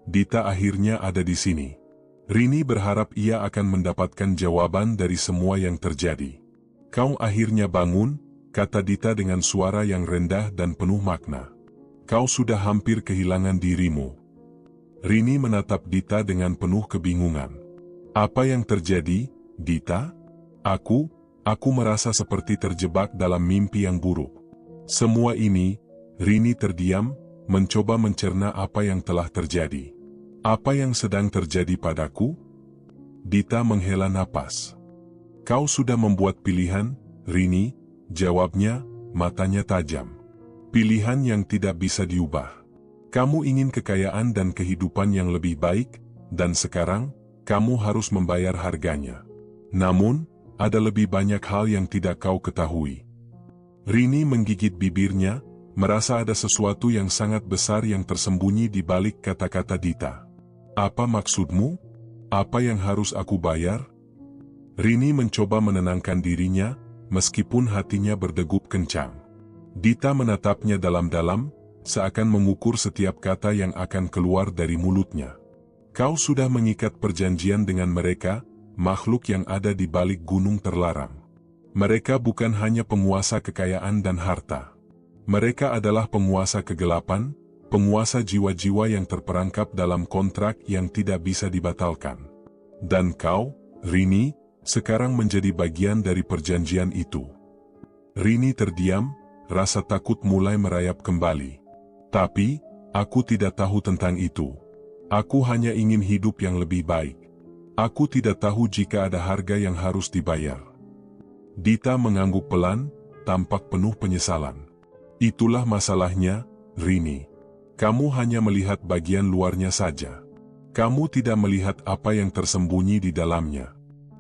Dita akhirnya ada di sini. Rini berharap ia akan mendapatkan jawaban dari semua yang terjadi. Kau akhirnya bangun, kata Dita dengan suara yang rendah dan penuh makna. Kau sudah hampir kehilangan dirimu. Rini menatap Dita dengan penuh kebingungan. Apa yang terjadi, Dita? Aku merasa seperti terjebak dalam mimpi yang buruk. Semua ini, Rini terdiam, mencoba mencerna apa yang telah terjadi. Apa yang sedang terjadi padaku? Dita menghela napas. Kau sudah membuat pilihan, Rini, jawabnya, matanya tajam. Pilihan yang tidak bisa diubah. Kamu ingin kekayaan dan kehidupan yang lebih baik, dan sekarang, kamu harus membayar harganya. Namun, ada lebih banyak hal yang tidak kau ketahui. Rini menggigit bibirnya, merasa ada sesuatu yang sangat besar yang tersembunyi di balik kata-kata Dita. Apa maksudmu? Apa yang harus aku bayar? Rini mencoba menenangkan dirinya, meskipun hatinya berdegup kencang. Dita menatapnya dalam-dalam, seakan mengukur setiap kata yang akan keluar dari mulutnya. Kau sudah mengikat perjanjian dengan mereka, makhluk yang ada di balik gunung terlarang. Mereka bukan hanya penguasa kekayaan dan harta. Mereka adalah penguasa kegelapan, penguasa jiwa-jiwa yang terperangkap dalam kontrak yang tidak bisa dibatalkan. Dan kau, Rini, sekarang menjadi bagian dari perjanjian itu. Rini terdiam, rasa takut mulai merayap kembali. Tapi, aku tidak tahu tentang itu. Aku hanya ingin hidup yang lebih baik. Aku tidak tahu jika ada harga yang harus dibayar. Dita mengangguk pelan, tampak penuh penyesalan. Itulah masalahnya, Rini. Kamu hanya melihat bagian luarnya saja. Kamu tidak melihat apa yang tersembunyi di dalamnya.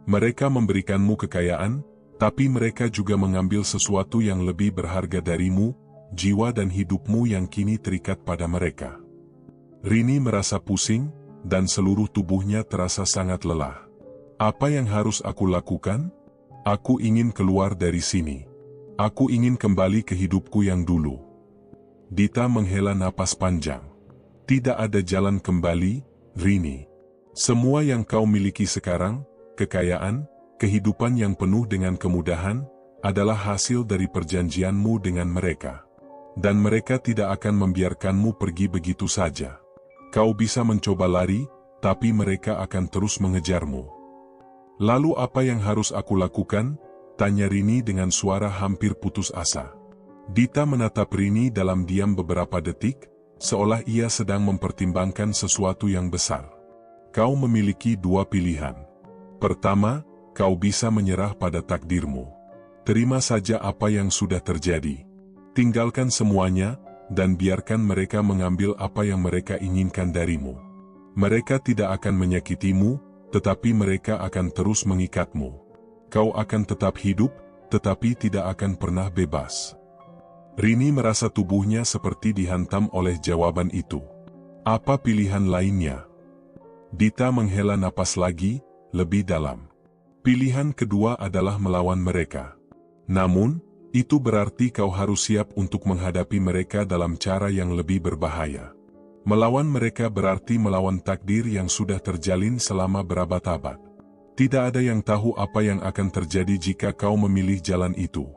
Mereka memberikanmu kekayaan, tapi mereka juga mengambil sesuatu yang lebih berharga darimu, jiwa dan hidupmu yang kini terikat pada mereka. Rini merasa pusing, dan seluruh tubuhnya terasa sangat lelah. Apa yang harus aku lakukan? Aku ingin keluar dari sini. Aku ingin kembali ke hidupku yang dulu. Dita menghela napas panjang. Tidak ada jalan kembali, Rini. Semua yang kau miliki sekarang, kekayaan, kehidupan yang penuh dengan kemudahan, adalah hasil dari perjanjianmu dengan mereka. Dan mereka tidak akan membiarkanmu pergi begitu saja. Kau bisa mencoba lari, tapi mereka akan terus mengejarmu. Lalu apa yang harus aku lakukan? Tanya Rini dengan suara hampir putus asa. Dita menatap Rini dalam diam beberapa detik, seolah ia sedang mempertimbangkan sesuatu yang besar. Kau memiliki dua pilihan. Pertama, kau bisa menyerah pada takdirmu. Terima saja apa yang sudah terjadi. Tinggalkan semuanya, dan biarkan mereka mengambil apa yang mereka inginkan darimu. Mereka tidak akan menyakitimu, tetapi mereka akan terus mengikatmu. Kau akan tetap hidup, tetapi tidak akan pernah bebas. Rini merasa tubuhnya seperti dihantam oleh jawaban itu. Apa pilihan lainnya? Dita menghela napas lagi, lebih dalam. Pilihan kedua adalah melawan mereka. Namun, itu berarti kau harus siap untuk menghadapi mereka dalam cara yang lebih berbahaya. Melawan mereka berarti melawan takdir yang sudah terjalin selama berabad-abad. Tidak ada yang tahu apa yang akan terjadi jika kau memilih jalan itu.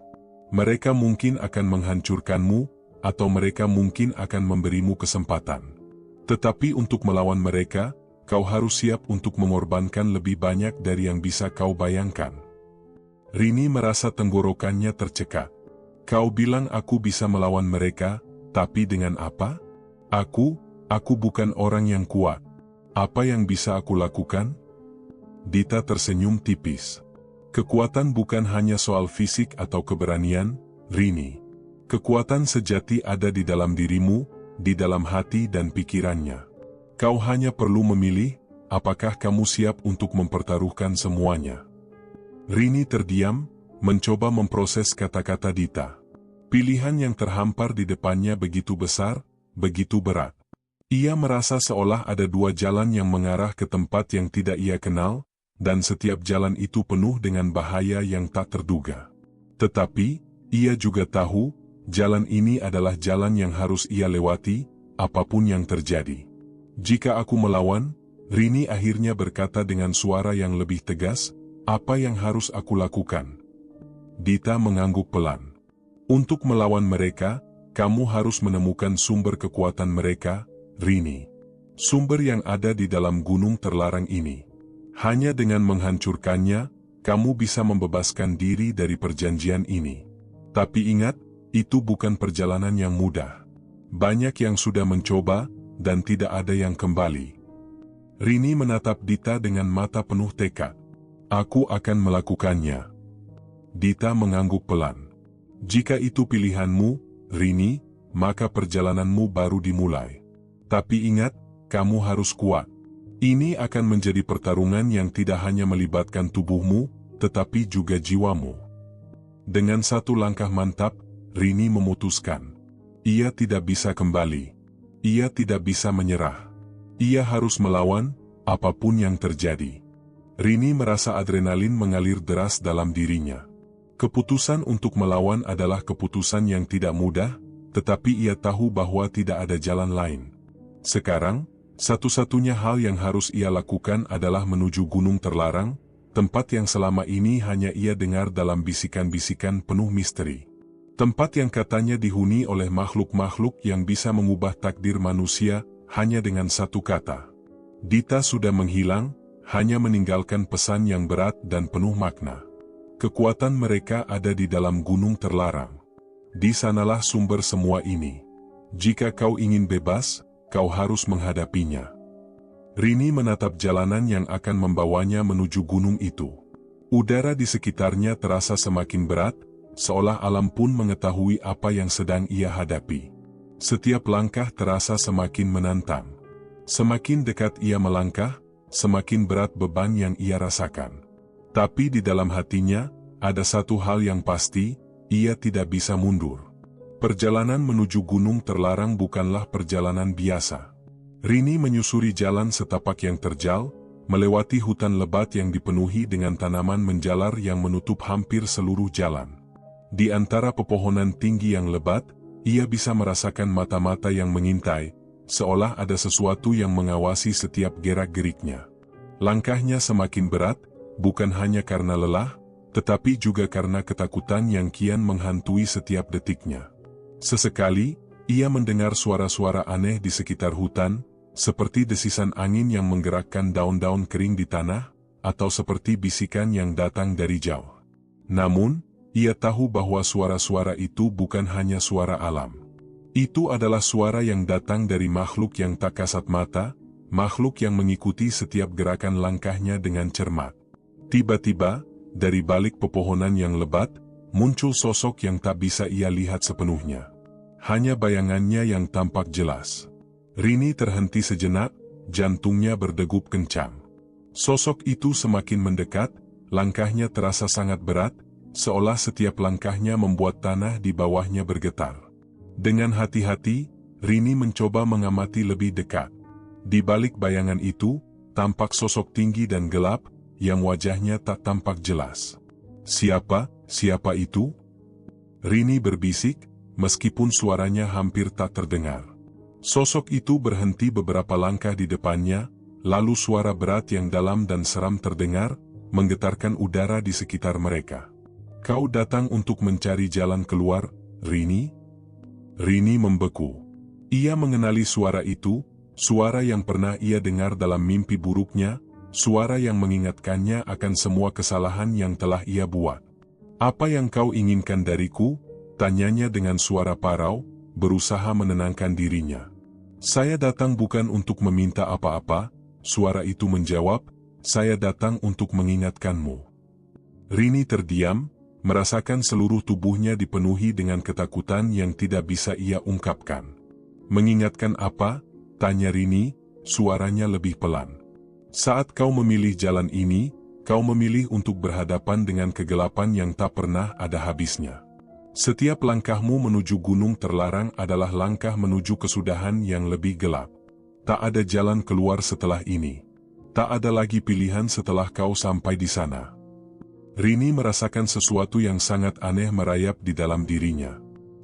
Mereka mungkin akan menghancurkanmu, atau mereka mungkin akan memberimu kesempatan. Tetapi untuk melawan mereka, kau harus siap untuk mengorbankan lebih banyak dari yang bisa kau bayangkan. Rini merasa tenggorokannya tercekat. Kau bilang aku bisa melawan mereka, tapi dengan apa? Aku bukan orang yang kuat. Apa yang bisa aku lakukan? Dita tersenyum tipis. Kekuatan bukan hanya soal fisik atau keberanian, Rini. Kekuatan sejati ada di dalam dirimu, di dalam hati dan pikirannya. Kau hanya perlu memilih, apakah kamu siap untuk mempertaruhkan semuanya. Rini terdiam, mencoba memproses kata-kata Dita. Pilihan yang terhampar di depannya begitu besar, begitu berat. Ia merasa seolah ada dua jalan yang mengarah ke tempat yang tidak ia kenal, dan setiap jalan itu penuh dengan bahaya yang tak terduga. Tetapi, ia juga tahu, jalan ini adalah jalan yang harus ia lewati, apapun yang terjadi. Jika aku melawan, Rini akhirnya berkata dengan suara yang lebih tegas, apa yang harus aku lakukan? Dita mengangguk pelan. Untuk melawan mereka, kamu harus menemukan sumber kekuatan mereka, Rini. Sumber yang ada di dalam gunung terlarang ini. Hanya dengan menghancurkannya, kamu bisa membebaskan diri dari perjanjian ini. Tapi ingat, itu bukan perjalanan yang mudah. Banyak yang sudah mencoba, dan tidak ada yang kembali. Rini menatap Dita dengan mata penuh tekad. Aku akan melakukannya. Dita mengangguk pelan. Jika itu pilihanmu, Rini, maka perjalananmu baru dimulai. Tapi ingat, kamu harus kuat. Ini akan menjadi pertarungan yang tidak hanya melibatkan tubuhmu, tetapi juga jiwamu. Dengan satu langkah mantap, Rini memutuskan. Ia tidak bisa kembali. Ia tidak bisa menyerah. Ia harus melawan, apapun yang terjadi. Rini merasa adrenalin mengalir deras dalam dirinya. Keputusan untuk melawan adalah keputusan yang tidak mudah, tetapi ia tahu bahwa tidak ada jalan lain. Sekarang, satu-satunya hal yang harus ia lakukan adalah menuju gunung terlarang, tempat yang selama ini hanya ia dengar dalam bisikan-bisikan penuh misteri. Tempat yang katanya dihuni oleh makhluk-makhluk yang bisa mengubah takdir manusia hanya dengan satu kata. Dita sudah menghilang, hanya meninggalkan pesan yang berat dan penuh makna. Kekuatan mereka ada di dalam gunung terlarang. Di sanalah sumber semua ini. Jika kau ingin bebas, kau harus menghadapinya. Rini menatap jalanan yang akan membawanya menuju gunung itu. Udara di sekitarnya terasa semakin berat, seolah alam pun mengetahui apa yang sedang ia hadapi. Setiap langkah terasa semakin menantang. Semakin dekat ia melangkah, semakin berat beban yang ia rasakan. Tapi di dalam hatinya, ada satu hal yang pasti, ia tidak bisa mundur. Perjalanan menuju gunung terlarang bukanlah perjalanan biasa. Rini menyusuri jalan setapak yang terjal, melewati hutan lebat yang dipenuhi dengan tanaman menjalar yang menutup hampir seluruh jalan. Di antara pepohonan tinggi yang lebat, ia bisa merasakan mata-mata yang mengintai, seolah ada sesuatu yang mengawasi setiap gerak-geriknya. Langkahnya semakin berat, bukan hanya karena lelah, tetapi juga karena ketakutan yang kian menghantui setiap detiknya. Sesekali, ia mendengar suara-suara aneh di sekitar hutan, seperti desisan angin yang menggerakkan daun-daun kering di tanah, atau seperti bisikan yang datang dari jauh. Namun, ia tahu bahwa suara-suara itu bukan hanya suara alam. Itu adalah suara yang datang dari makhluk yang tak kasat mata, makhluk yang mengikuti setiap gerakan langkahnya dengan cermat. Tiba-tiba, dari balik pepohonan yang lebat, muncul sosok yang tak bisa ia lihat sepenuhnya. Hanya bayangannya yang tampak jelas. Rini terhenti sejenak, jantungnya berdegup kencang. Sosok itu semakin mendekat, langkahnya terasa sangat berat, seolah setiap langkahnya membuat tanah di bawahnya bergetar. Dengan hati-hati, Rini mencoba mengamati lebih dekat. Di balik bayangan itu, tampak sosok tinggi dan gelap, yang wajahnya tak tampak jelas. Siapa itu? Rini berbisik, meskipun suaranya hampir tak terdengar. Sosok itu berhenti beberapa langkah di depannya, lalu suara berat yang dalam dan seram terdengar, menggetarkan udara di sekitar mereka. Kau datang untuk mencari jalan keluar, Rini? Rini membeku. Ia mengenali suara itu, suara yang pernah ia dengar dalam mimpi buruknya, suara yang mengingatkannya akan semua kesalahan yang telah ia buat. "Apa yang kau inginkan dariku?" tanyanya dengan suara parau, berusaha menenangkan dirinya. "Saya datang bukan untuk meminta apa-apa," suara itu menjawab, "saya datang untuk mengingatkanmu." Rini terdiam, merasakan seluruh tubuhnya dipenuhi dengan ketakutan yang tidak bisa ia ungkapkan. "Mengingatkan apa?" tanya Rini, suaranya lebih pelan. "Saat kau memilih jalan ini, kau memilih untuk berhadapan dengan kegelapan yang tak pernah ada habisnya. Setiap langkahmu menuju gunung terlarang adalah langkah menuju kesudahan yang lebih gelap. Tak ada jalan keluar setelah ini. Tak ada lagi pilihan setelah kau sampai di sana." Rini merasakan sesuatu yang sangat aneh merayap di dalam dirinya.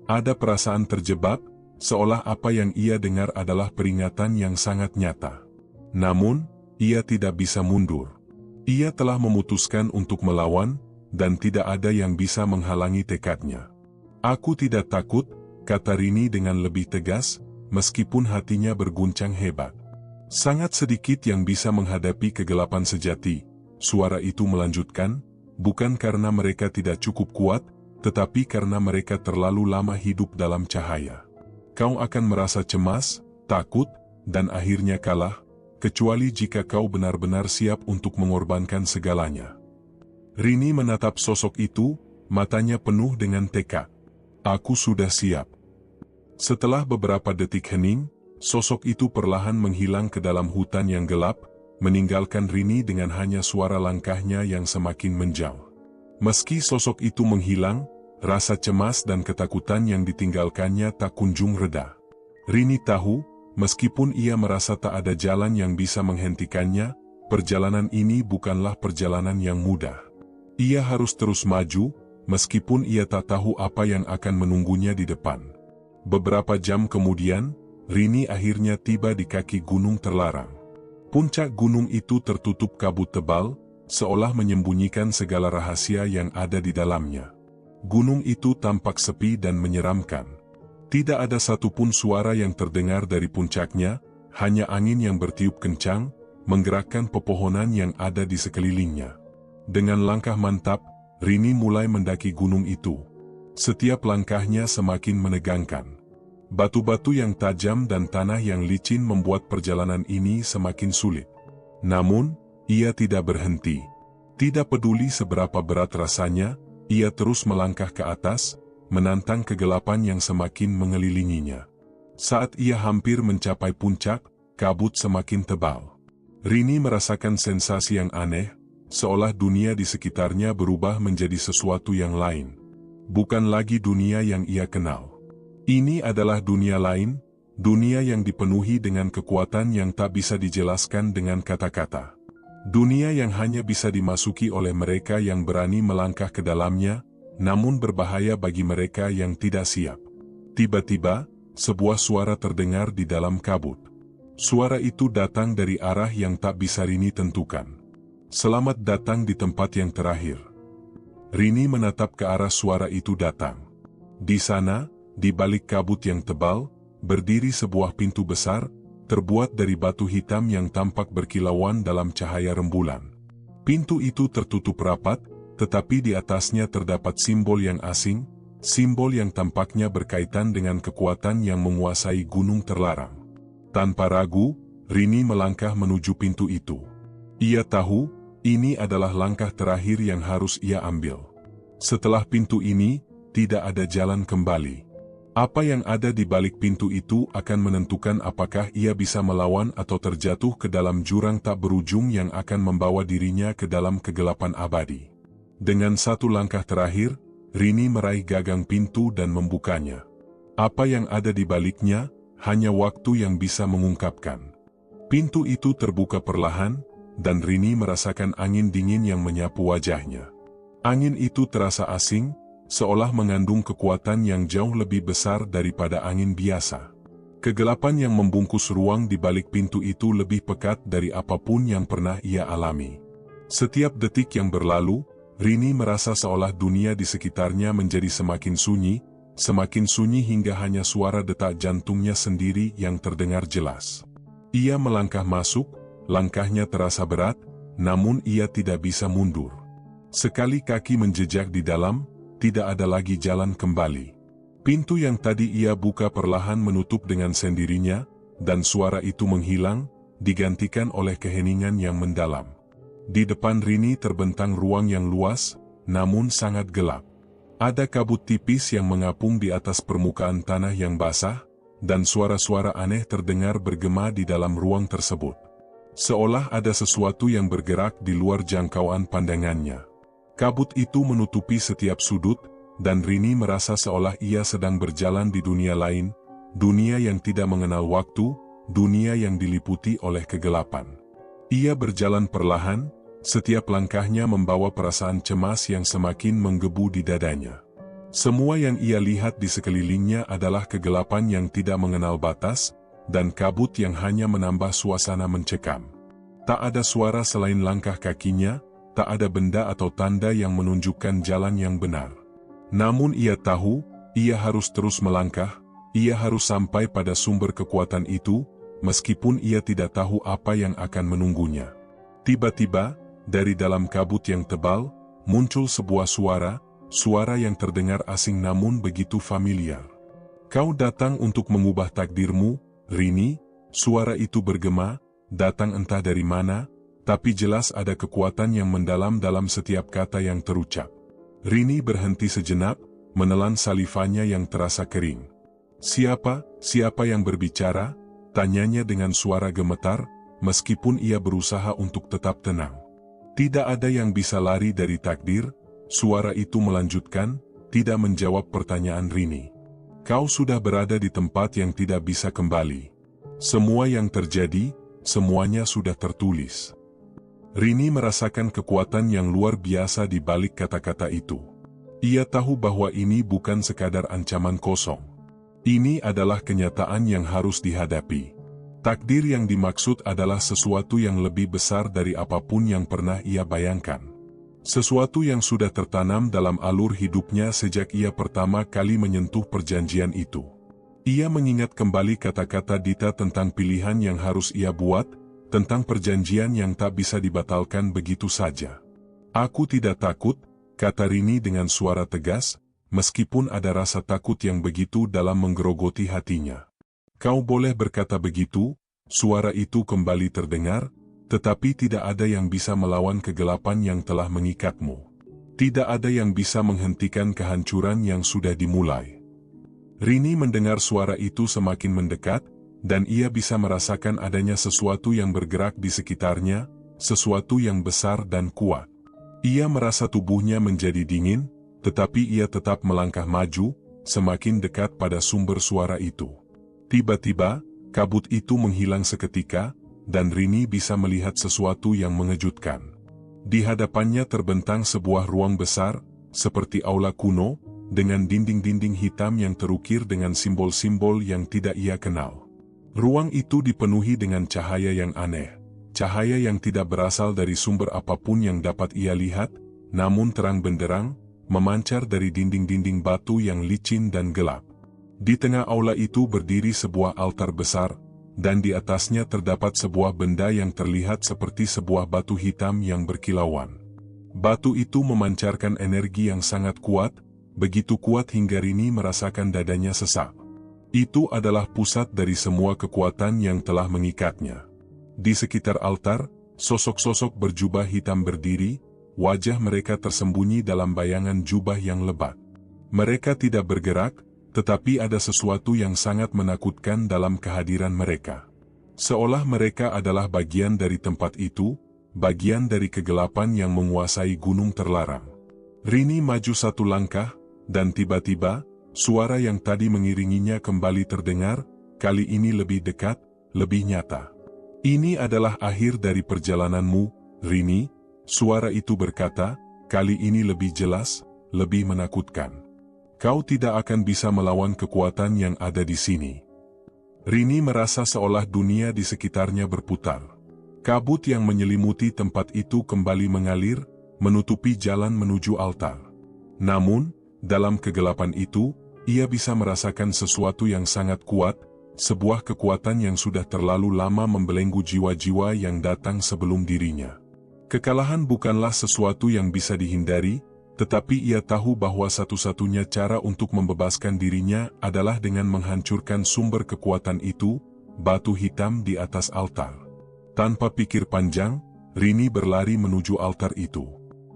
Ada perasaan terjebak, seolah apa yang ia dengar adalah peringatan yang sangat nyata. Namun, ia tidak bisa mundur. Ia telah memutuskan untuk melawan, dan tidak ada yang bisa menghalangi tekadnya. "Aku tidak takut," kata Rini dengan lebih tegas, meskipun hatinya berguncang hebat. "Sangat sedikit yang bisa menghadapi kegelapan sejati," suara itu melanjutkan, "bukan karena mereka tidak cukup kuat, tetapi karena mereka terlalu lama hidup dalam cahaya. Kau akan merasa cemas, takut, dan akhirnya kalah, kecuali jika kau benar-benar siap untuk mengorbankan segalanya." Rini menatap sosok itu, matanya penuh dengan tekad. "Aku sudah siap." Setelah beberapa detik hening, sosok itu perlahan menghilang ke dalam hutan yang gelap, meninggalkan Rini dengan hanya suara langkahnya yang semakin menjauh. Meski sosok itu menghilang, rasa cemas dan ketakutan yang ditinggalkannya tak kunjung reda. Rini tahu, meskipun ia merasa tak ada jalan yang bisa menghentikannya, perjalanan ini bukanlah perjalanan yang mudah. Ia harus terus maju, meskipun ia tak tahu apa yang akan menunggunya di depan. Beberapa jam kemudian, Rini akhirnya tiba di kaki gunung terlarang. Puncak gunung itu tertutup kabut tebal, seolah menyembunyikan segala rahasia yang ada di dalamnya. Gunung itu tampak sepi dan menyeramkan. Tidak ada satupun suara yang terdengar dari puncaknya, hanya angin yang bertiup kencang, menggerakkan pepohonan yang ada di sekelilingnya. Dengan langkah mantap, Rini mulai mendaki gunung itu. Setiap langkahnya semakin menegangkan. Batu-batu yang tajam dan tanah yang licin membuat perjalanan ini semakin sulit. Namun, ia tidak berhenti. Tidak peduli seberapa berat rasanya, ia terus melangkah ke atas, menantang kegelapan yang semakin mengelilinginya. Saat ia hampir mencapai puncak, kabut semakin tebal. Rini merasakan sensasi yang aneh, seolah dunia di sekitarnya berubah menjadi sesuatu yang lain. Bukan lagi dunia yang ia kenal. Ini adalah dunia lain, dunia yang dipenuhi dengan kekuatan yang tak bisa dijelaskan dengan kata-kata. Dunia yang hanya bisa dimasuki oleh mereka yang berani melangkah ke dalamnya, namun berbahaya bagi mereka yang tidak siap. Tiba-tiba, sebuah suara terdengar di dalam kabut. Suara itu datang dari arah yang tak bisa Rini tentukan. "Selamat datang di tempat yang terakhir." Rini menatap ke arah suara itu datang. Di sana, di balik kabut yang tebal, berdiri sebuah pintu besar, terbuat dari batu hitam yang tampak berkilauan dalam cahaya rembulan. Pintu itu tertutup rapat, tetapi di atasnya terdapat simbol yang asing, simbol yang tampaknya berkaitan dengan kekuatan yang menguasai gunung terlarang. Tanpa ragu, Rini melangkah menuju pintu itu. Ia tahu, ini adalah langkah terakhir yang harus ia ambil. Setelah pintu ini, tidak ada jalan kembali. Apa yang ada di balik pintu itu akan menentukan apakah ia bisa melawan atau terjatuh ke dalam jurang tak berujung yang akan membawa dirinya ke dalam kegelapan abadi. Dengan satu langkah terakhir, Rini meraih gagang pintu dan membukanya. Apa yang ada di baliknya, hanya waktu yang bisa mengungkapkan. Pintu itu terbuka perlahan, dan Rini merasakan angin dingin yang menyapu wajahnya. Angin itu terasa asing, seolah mengandung kekuatan yang jauh lebih besar daripada angin biasa. Kegelapan yang membungkus ruang di balik pintu itu lebih pekat dari apapun yang pernah ia alami. Setiap detik yang berlalu, Rini merasa seolah dunia di sekitarnya menjadi semakin sunyi, semakin sunyi hingga hanya suara detak jantungnya sendiri yang terdengar jelas. Ia melangkah masuk, langkahnya terasa berat, namun ia tidak bisa mundur. Sekali kaki menjejak di dalam, tidak ada lagi jalan kembali. Pintu yang tadi ia buka perlahan menutup dengan sendirinya, dan suara itu menghilang, digantikan oleh keheningan yang mendalam. Di depan Rini terbentang ruang yang luas, namun sangat gelap. Ada kabut tipis yang mengapung di atas permukaan tanah yang basah, dan suara-suara aneh terdengar bergema di dalam ruang tersebut. Seolah ada sesuatu yang bergerak di luar jangkauan pandangannya. Kabut itu menutupi setiap sudut, dan Rini merasa seolah ia sedang berjalan di dunia lain, dunia yang tidak mengenal waktu, dunia yang diliputi oleh kegelapan. Ia berjalan perlahan, setiap langkahnya membawa perasaan cemas yang semakin menggebu di dadanya. Semua yang ia lihat di sekelilingnya adalah kegelapan yang tidak mengenal batas, dan kabut yang hanya menambah suasana mencekam. Tak ada suara selain langkah kakinya, tak ada benda atau tanda yang menunjukkan jalan yang benar. Namun ia tahu, ia harus terus melangkah, ia harus sampai pada sumber kekuatan itu, meskipun ia tidak tahu apa yang akan menunggunya. Tiba-tiba, dari dalam kabut yang tebal, muncul sebuah suara yang terdengar asing namun begitu familiar. "Kau datang untuk mengubah takdirmu, Rini," suara itu bergema, datang entah dari mana, tapi jelas ada kekuatan yang mendalam dalam setiap kata yang terucap. Rini berhenti sejenak, menelan salivanya yang terasa kering. Siapa yang berbicara?" tanyanya dengan suara gemetar, meskipun ia berusaha untuk tetap tenang. "Tidak ada yang bisa lari dari takdir," suara itu melanjutkan, tidak menjawab pertanyaan Rini. "Kau sudah berada di tempat yang tidak bisa kembali. Semua yang terjadi, semuanya sudah tertulis." Rini merasakan kekuatan yang luar biasa di balik kata-kata itu. Ia tahu bahwa ini bukan sekadar ancaman kosong. Ini adalah kenyataan yang harus dihadapi. Takdir yang dimaksud adalah sesuatu yang lebih besar dari apapun yang pernah ia bayangkan. Sesuatu yang sudah tertanam dalam alur hidupnya sejak ia pertama kali menyentuh perjanjian itu. Ia mengingat kembali kata-kata Dita tentang pilihan yang harus ia buat, tentang perjanjian yang tak bisa dibatalkan begitu saja. "Aku tidak takut," kata Rini dengan suara tegas, meskipun ada rasa takut yang begitu dalam menggerogoti hatinya. "Kau boleh berkata begitu," suara itu kembali terdengar, "tetapi tidak ada yang bisa melawan kegelapan yang telah mengikatmu. Tidak ada yang bisa menghentikan kehancuran yang sudah dimulai." Rini mendengar suara itu semakin mendekat, dan ia bisa merasakan adanya sesuatu yang bergerak di sekitarnya, sesuatu yang besar dan kuat. Ia merasa tubuhnya menjadi dingin, tetapi ia tetap melangkah maju, semakin dekat pada sumber suara itu. Tiba-tiba, kabut itu menghilang seketika, dan Rini bisa melihat sesuatu yang mengejutkan. Di hadapannya terbentang sebuah ruang besar, seperti aula kuno, dengan dinding-dinding hitam yang terukir dengan simbol-simbol yang tidak ia kenal. Ruang itu dipenuhi dengan cahaya yang aneh, cahaya yang tidak berasal dari sumber apapun yang dapat ia lihat, namun terang benderang, memancar dari dinding-dinding batu yang licin dan gelap. Di tengah aula itu berdiri sebuah altar besar, dan di atasnya terdapat sebuah benda yang terlihat seperti sebuah batu hitam yang berkilauan. Batu itu memancarkan energi yang sangat kuat, begitu kuat hingga Rini merasakan dadanya sesak. Itu adalah pusat dari semua kekuatan yang telah mengikatnya. Di sekitar altar, sosok-sosok berjubah hitam berdiri, wajah mereka tersembunyi dalam bayangan jubah yang lebat. Mereka tidak bergerak, tetapi ada sesuatu yang sangat menakutkan dalam kehadiran mereka. Seolah mereka adalah bagian dari tempat itu, bagian dari kegelapan yang menguasai gunung terlarang. Rini maju satu langkah, dan tiba-tiba, suara yang tadi mengiringinya kembali terdengar, kali ini lebih dekat, lebih nyata. "Ini adalah akhir dari perjalananmu, Rini," suara itu berkata, kali ini lebih jelas, lebih menakutkan. "Kau tidak akan bisa melawan kekuatan yang ada di sini." Rini merasa seolah dunia di sekitarnya berputar. Kabut yang menyelimuti tempat itu kembali mengalir, menutupi jalan menuju altar. Namun, dalam kegelapan itu, Ia bisa merasakan sesuatu yang sangat kuat, sebuah kekuatan yang sudah terlalu lama membelenggu jiwa-jiwa yang datang sebelum dirinya. Kekalahan bukanlah sesuatu yang bisa dihindari, tetapi ia tahu bahwa satu-satunya cara untuk membebaskan dirinya adalah dengan menghancurkan sumber kekuatan itu, batu hitam di atas altar. Tanpa pikir panjang, Rini berlari menuju altar itu.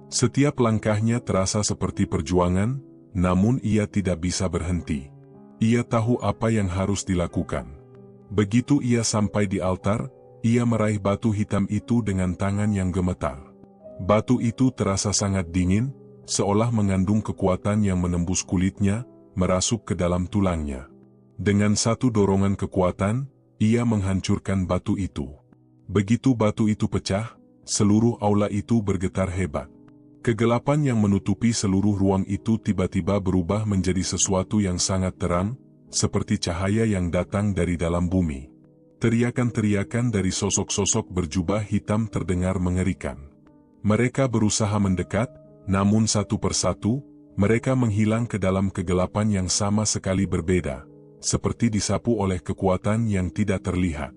Setiap langkahnya terasa seperti perjuangan, namun ia tidak bisa berhenti. Ia tahu apa yang harus dilakukan. Begitu ia sampai di altar, ia meraih batu hitam itu dengan tangan yang gemetar. Batu itu terasa sangat dingin, seolah mengandung kekuatan yang menembus kulitnya, merasuk ke dalam tulangnya. Dengan satu dorongan kekuatan, ia menghancurkan batu itu. Begitu batu itu pecah, seluruh aula itu bergetar hebat. Kegelapan yang menutupi seluruh ruang itu tiba-tiba berubah menjadi sesuatu yang sangat terang, seperti cahaya yang datang dari dalam bumi. Teriakan-teriakan dari sosok-sosok berjubah hitam terdengar mengerikan. Mereka berusaha mendekat, namun satu persatu, mereka menghilang ke dalam kegelapan yang sama sekali berbeda, seperti disapu oleh kekuatan yang tidak terlihat.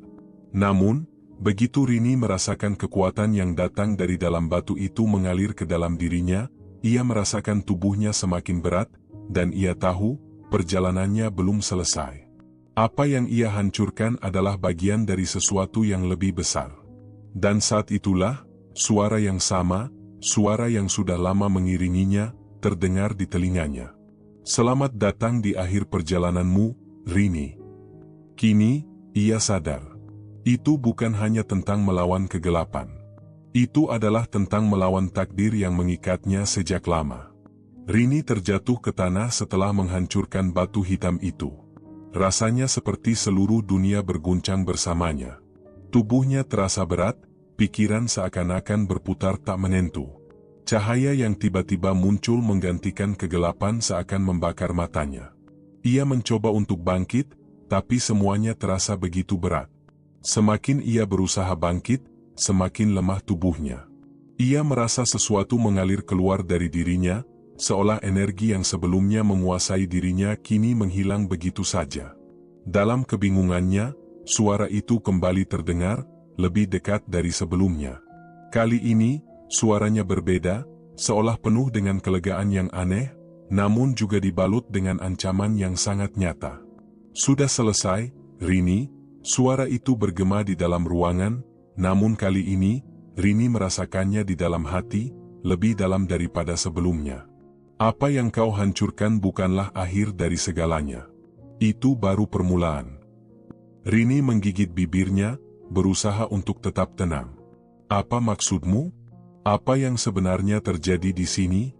Namun, begitu Rini merasakan kekuatan yang datang dari dalam batu itu mengalir ke dalam dirinya, ia merasakan tubuhnya semakin berat, dan ia tahu, perjalanannya belum selesai. Apa yang ia hancurkan adalah bagian dari sesuatu yang lebih besar. Dan saat itulah, suara yang sama, suara yang sudah lama mengiringinya, terdengar di telinganya. Selamat datang di akhir perjalananmu, Rini. Kini, ia sadar. Itu bukan hanya tentang melawan kegelapan. Itu adalah tentang melawan takdir yang mengikatnya sejak lama. Rini terjatuh ke tanah setelah menghancurkan batu hitam itu. Rasanya seperti seluruh dunia berguncang bersamanya. Tubuhnya terasa berat, pikiran seakan-akan berputar tak menentu. Cahaya yang tiba-tiba muncul menggantikan kegelapan seakan membakar matanya. Ia mencoba untuk bangkit, tapi semuanya terasa begitu berat. Semakin ia berusaha bangkit, semakin lemah tubuhnya. Ia merasa sesuatu mengalir keluar dari dirinya, seolah energi yang sebelumnya menguasai dirinya kini menghilang begitu saja. Dalam kebingungannya, suara itu kembali terdengar, lebih dekat dari sebelumnya. Kali ini, suaranya berbeda, seolah penuh dengan kelegaan yang aneh, namun juga dibalut dengan ancaman yang sangat nyata. Sudah selesai, Rini. Suara itu bergema di dalam ruangan, namun kali ini, Rini merasakannya di dalam hati, lebih dalam daripada sebelumnya. Apa yang kau hancurkan bukanlah akhir dari segalanya. Itu baru permulaan. Rini menggigit bibirnya, berusaha untuk tetap tenang. Apa maksudmu? Apa yang sebenarnya terjadi di sini?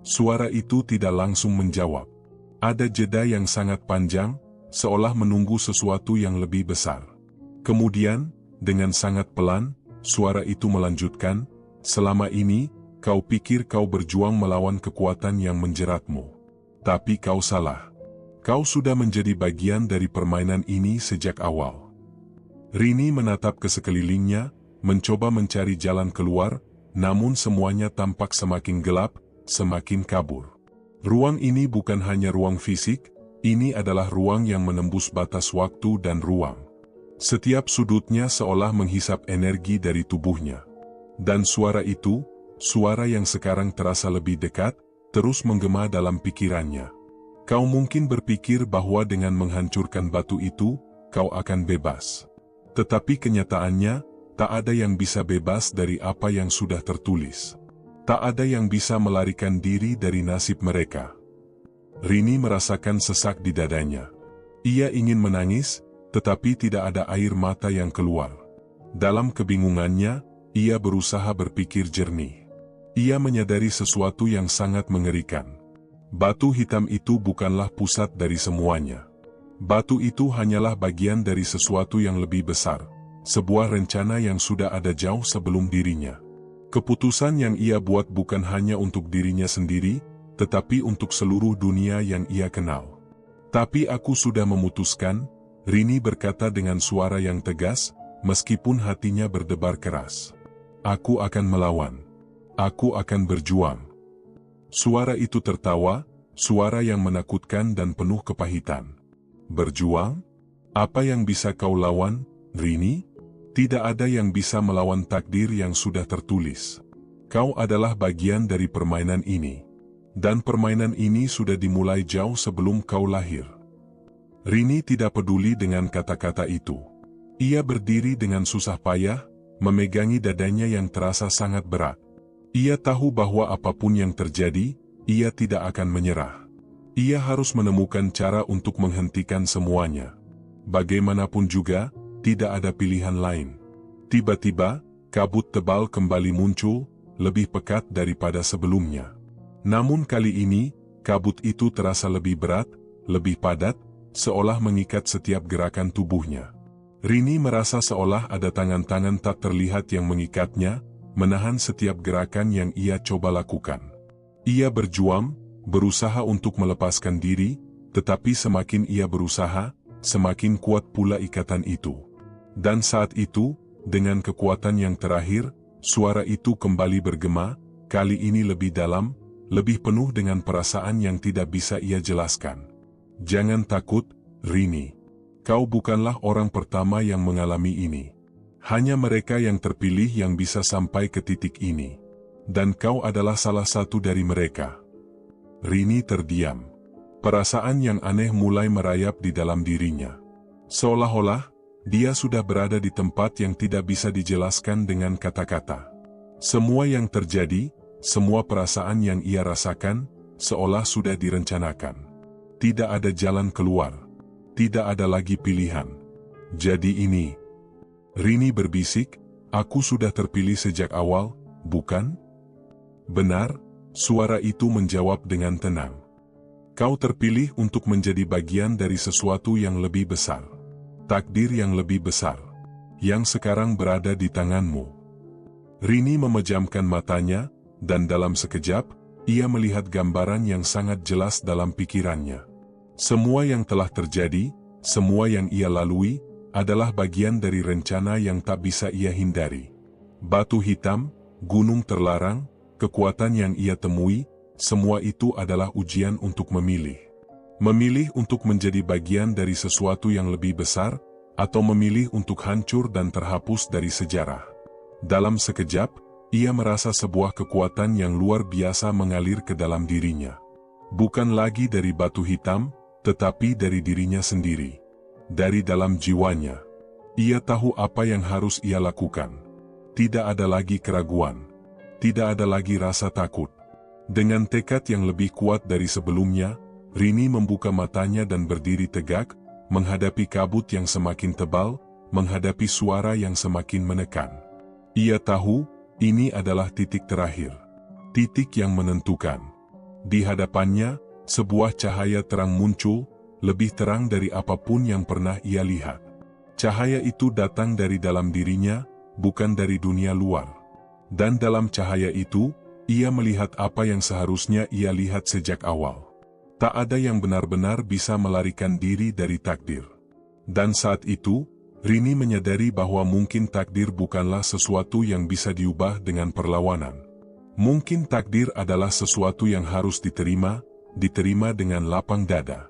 Suara itu tidak langsung menjawab. Ada jeda yang sangat panjang, seolah menunggu sesuatu yang lebih besar. Kemudian, dengan sangat pelan, suara itu melanjutkan, selama ini, kau pikir kau berjuang melawan kekuatan yang menjeratmu. Tapi kau salah. Kau sudah menjadi bagian dari permainan ini sejak awal. Rini menatap ke sekelilingnya, mencoba mencari jalan keluar, namun semuanya tampak semakin gelap, semakin kabur. Ruang ini bukan hanya ruang fisik, ini adalah ruang yang menembus batas waktu dan ruang. Setiap sudutnya seolah menghisap energi dari tubuhnya. Dan suara itu, suara yang sekarang terasa lebih dekat, terus menggema dalam pikirannya. Kau mungkin berpikir bahwa dengan menghancurkan batu itu, kau akan bebas. Tetapi kenyataannya, tak ada yang bisa bebas dari apa yang sudah tertulis. Tak ada yang bisa melarikan diri dari nasib mereka. Rini merasakan sesak di dadanya. Ia ingin menangis, tetapi tidak ada air mata yang keluar. Dalam kebingungannya, ia berusaha berpikir jernih. Ia menyadari sesuatu yang sangat mengerikan. Batu hitam itu bukanlah pusat dari semuanya. Batu itu hanyalah bagian dari sesuatu yang lebih besar, sebuah rencana yang sudah ada jauh sebelum dirinya. Keputusan yang ia buat bukan hanya untuk dirinya sendiri, tetapi untuk seluruh dunia yang ia kenal. Tapi aku sudah memutuskan, Rini berkata dengan suara yang tegas, meskipun hatinya berdebar keras. Aku akan melawan. Aku akan berjuang. Suara itu tertawa, suara yang menakutkan dan penuh kepahitan. Berjuang? Apa yang bisa kau lawan, Rini? Tidak ada yang bisa melawan takdir yang sudah tertulis. Kau adalah bagian dari permainan ini. Dan permainan ini sudah dimulai jauh sebelum kau lahir. Rini tidak peduli dengan kata-kata itu. Ia berdiri dengan susah payah, memegangi dadanya yang terasa sangat berat. Ia tahu bahwa apapun yang terjadi, ia tidak akan menyerah. Ia harus menemukan cara untuk menghentikan semuanya. Bagaimanapun juga, tidak ada pilihan lain. Tiba-tiba, kabut tebal kembali muncul, lebih pekat daripada sebelumnya. Namun kali ini, kabut itu terasa lebih berat, lebih padat, seolah mengikat setiap gerakan tubuhnya. Rini merasa seolah ada tangan-tangan tak terlihat yang mengikatnya, menahan setiap gerakan yang ia coba lakukan. Ia berjuang, berusaha untuk melepaskan diri, tetapi semakin ia berusaha, semakin kuat pula ikatan itu. Dan saat itu, dengan kekuatan yang terakhir, suara itu kembali bergema, kali ini lebih dalam, lebih penuh dengan perasaan yang tidak bisa ia jelaskan. Jangan takut, Rini. Kau bukanlah orang pertama yang mengalami ini. Hanya mereka yang terpilih yang bisa sampai ke titik ini. Dan kau adalah salah satu dari mereka. Rini terdiam. Perasaan yang aneh mulai merayap di dalam dirinya. Seolah-olah, dia sudah berada di tempat yang tidak bisa dijelaskan dengan kata-kata. Semua yang terjadi, semua perasaan yang ia rasakan, seolah sudah direncanakan. Tidak ada jalan keluar. Tidak ada lagi pilihan. Jadi ini. Rini berbisik, aku sudah terpilih sejak awal, bukan? Benar, suara itu menjawab dengan tenang. Kau terpilih untuk menjadi bagian dari sesuatu yang lebih besar. Takdir yang lebih besar. Yang sekarang berada di tanganmu. Rini memejamkan matanya, dan dalam sekejap, ia melihat gambaran yang sangat jelas dalam pikirannya. Semua yang telah terjadi, semua yang ia lalui, adalah bagian dari rencana yang tak bisa ia hindari. Batu hitam, gunung terlarang, kekuatan yang ia temui, semua itu adalah ujian untuk memilih. Memilih untuk menjadi bagian dari sesuatu yang lebih besar, atau memilih untuk hancur dan terhapus dari sejarah. Dalam sekejap, ia merasa sebuah kekuatan yang luar biasa mengalir ke dalam dirinya. Bukan lagi dari batu hitam, tetapi dari dirinya sendiri. Dari dalam jiwanya. Ia tahu apa yang harus ia lakukan. Tidak ada lagi keraguan. Tidak ada lagi rasa takut. Dengan tekad yang lebih kuat dari sebelumnya, Rini membuka matanya dan berdiri tegak, menghadapi kabut yang semakin tebal, menghadapi suara yang semakin menekan. Ia tahu, ini adalah titik terakhir. Titik yang menentukan. Di hadapannya, sebuah cahaya terang muncul, lebih terang dari apapun yang pernah ia lihat. Cahaya itu datang dari dalam dirinya, bukan dari dunia luar. Dan dalam cahaya itu, ia melihat apa yang seharusnya ia lihat sejak awal. Tak ada yang benar-benar bisa melarikan diri dari takdir. Dan saat itu, Rini menyadari bahwa mungkin takdir bukanlah sesuatu yang bisa diubah dengan perlawanan. Mungkin takdir adalah sesuatu yang harus diterima dengan lapang dada.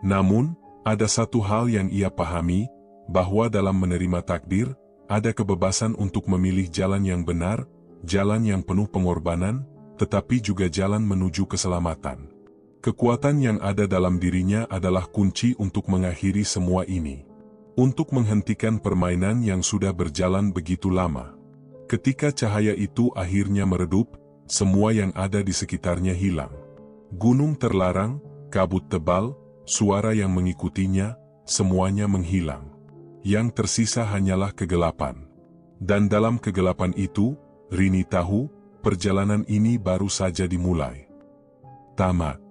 Namun, ada satu hal yang ia pahami, bahwa dalam menerima takdir, ada kebebasan untuk memilih jalan yang benar, jalan yang penuh pengorbanan, tetapi juga jalan menuju keselamatan. Kekuatan yang ada dalam dirinya adalah kunci untuk mengakhiri semua ini. Untuk menghentikan permainan yang sudah berjalan begitu lama. Ketika cahaya itu akhirnya meredup, semua yang ada di sekitarnya hilang. Gunung terlarang, kabut tebal, suara yang mengikutinya, semuanya menghilang. Yang tersisa hanyalah kegelapan. Dan dalam kegelapan itu, Rini tahu, perjalanan ini baru saja dimulai. Tamat.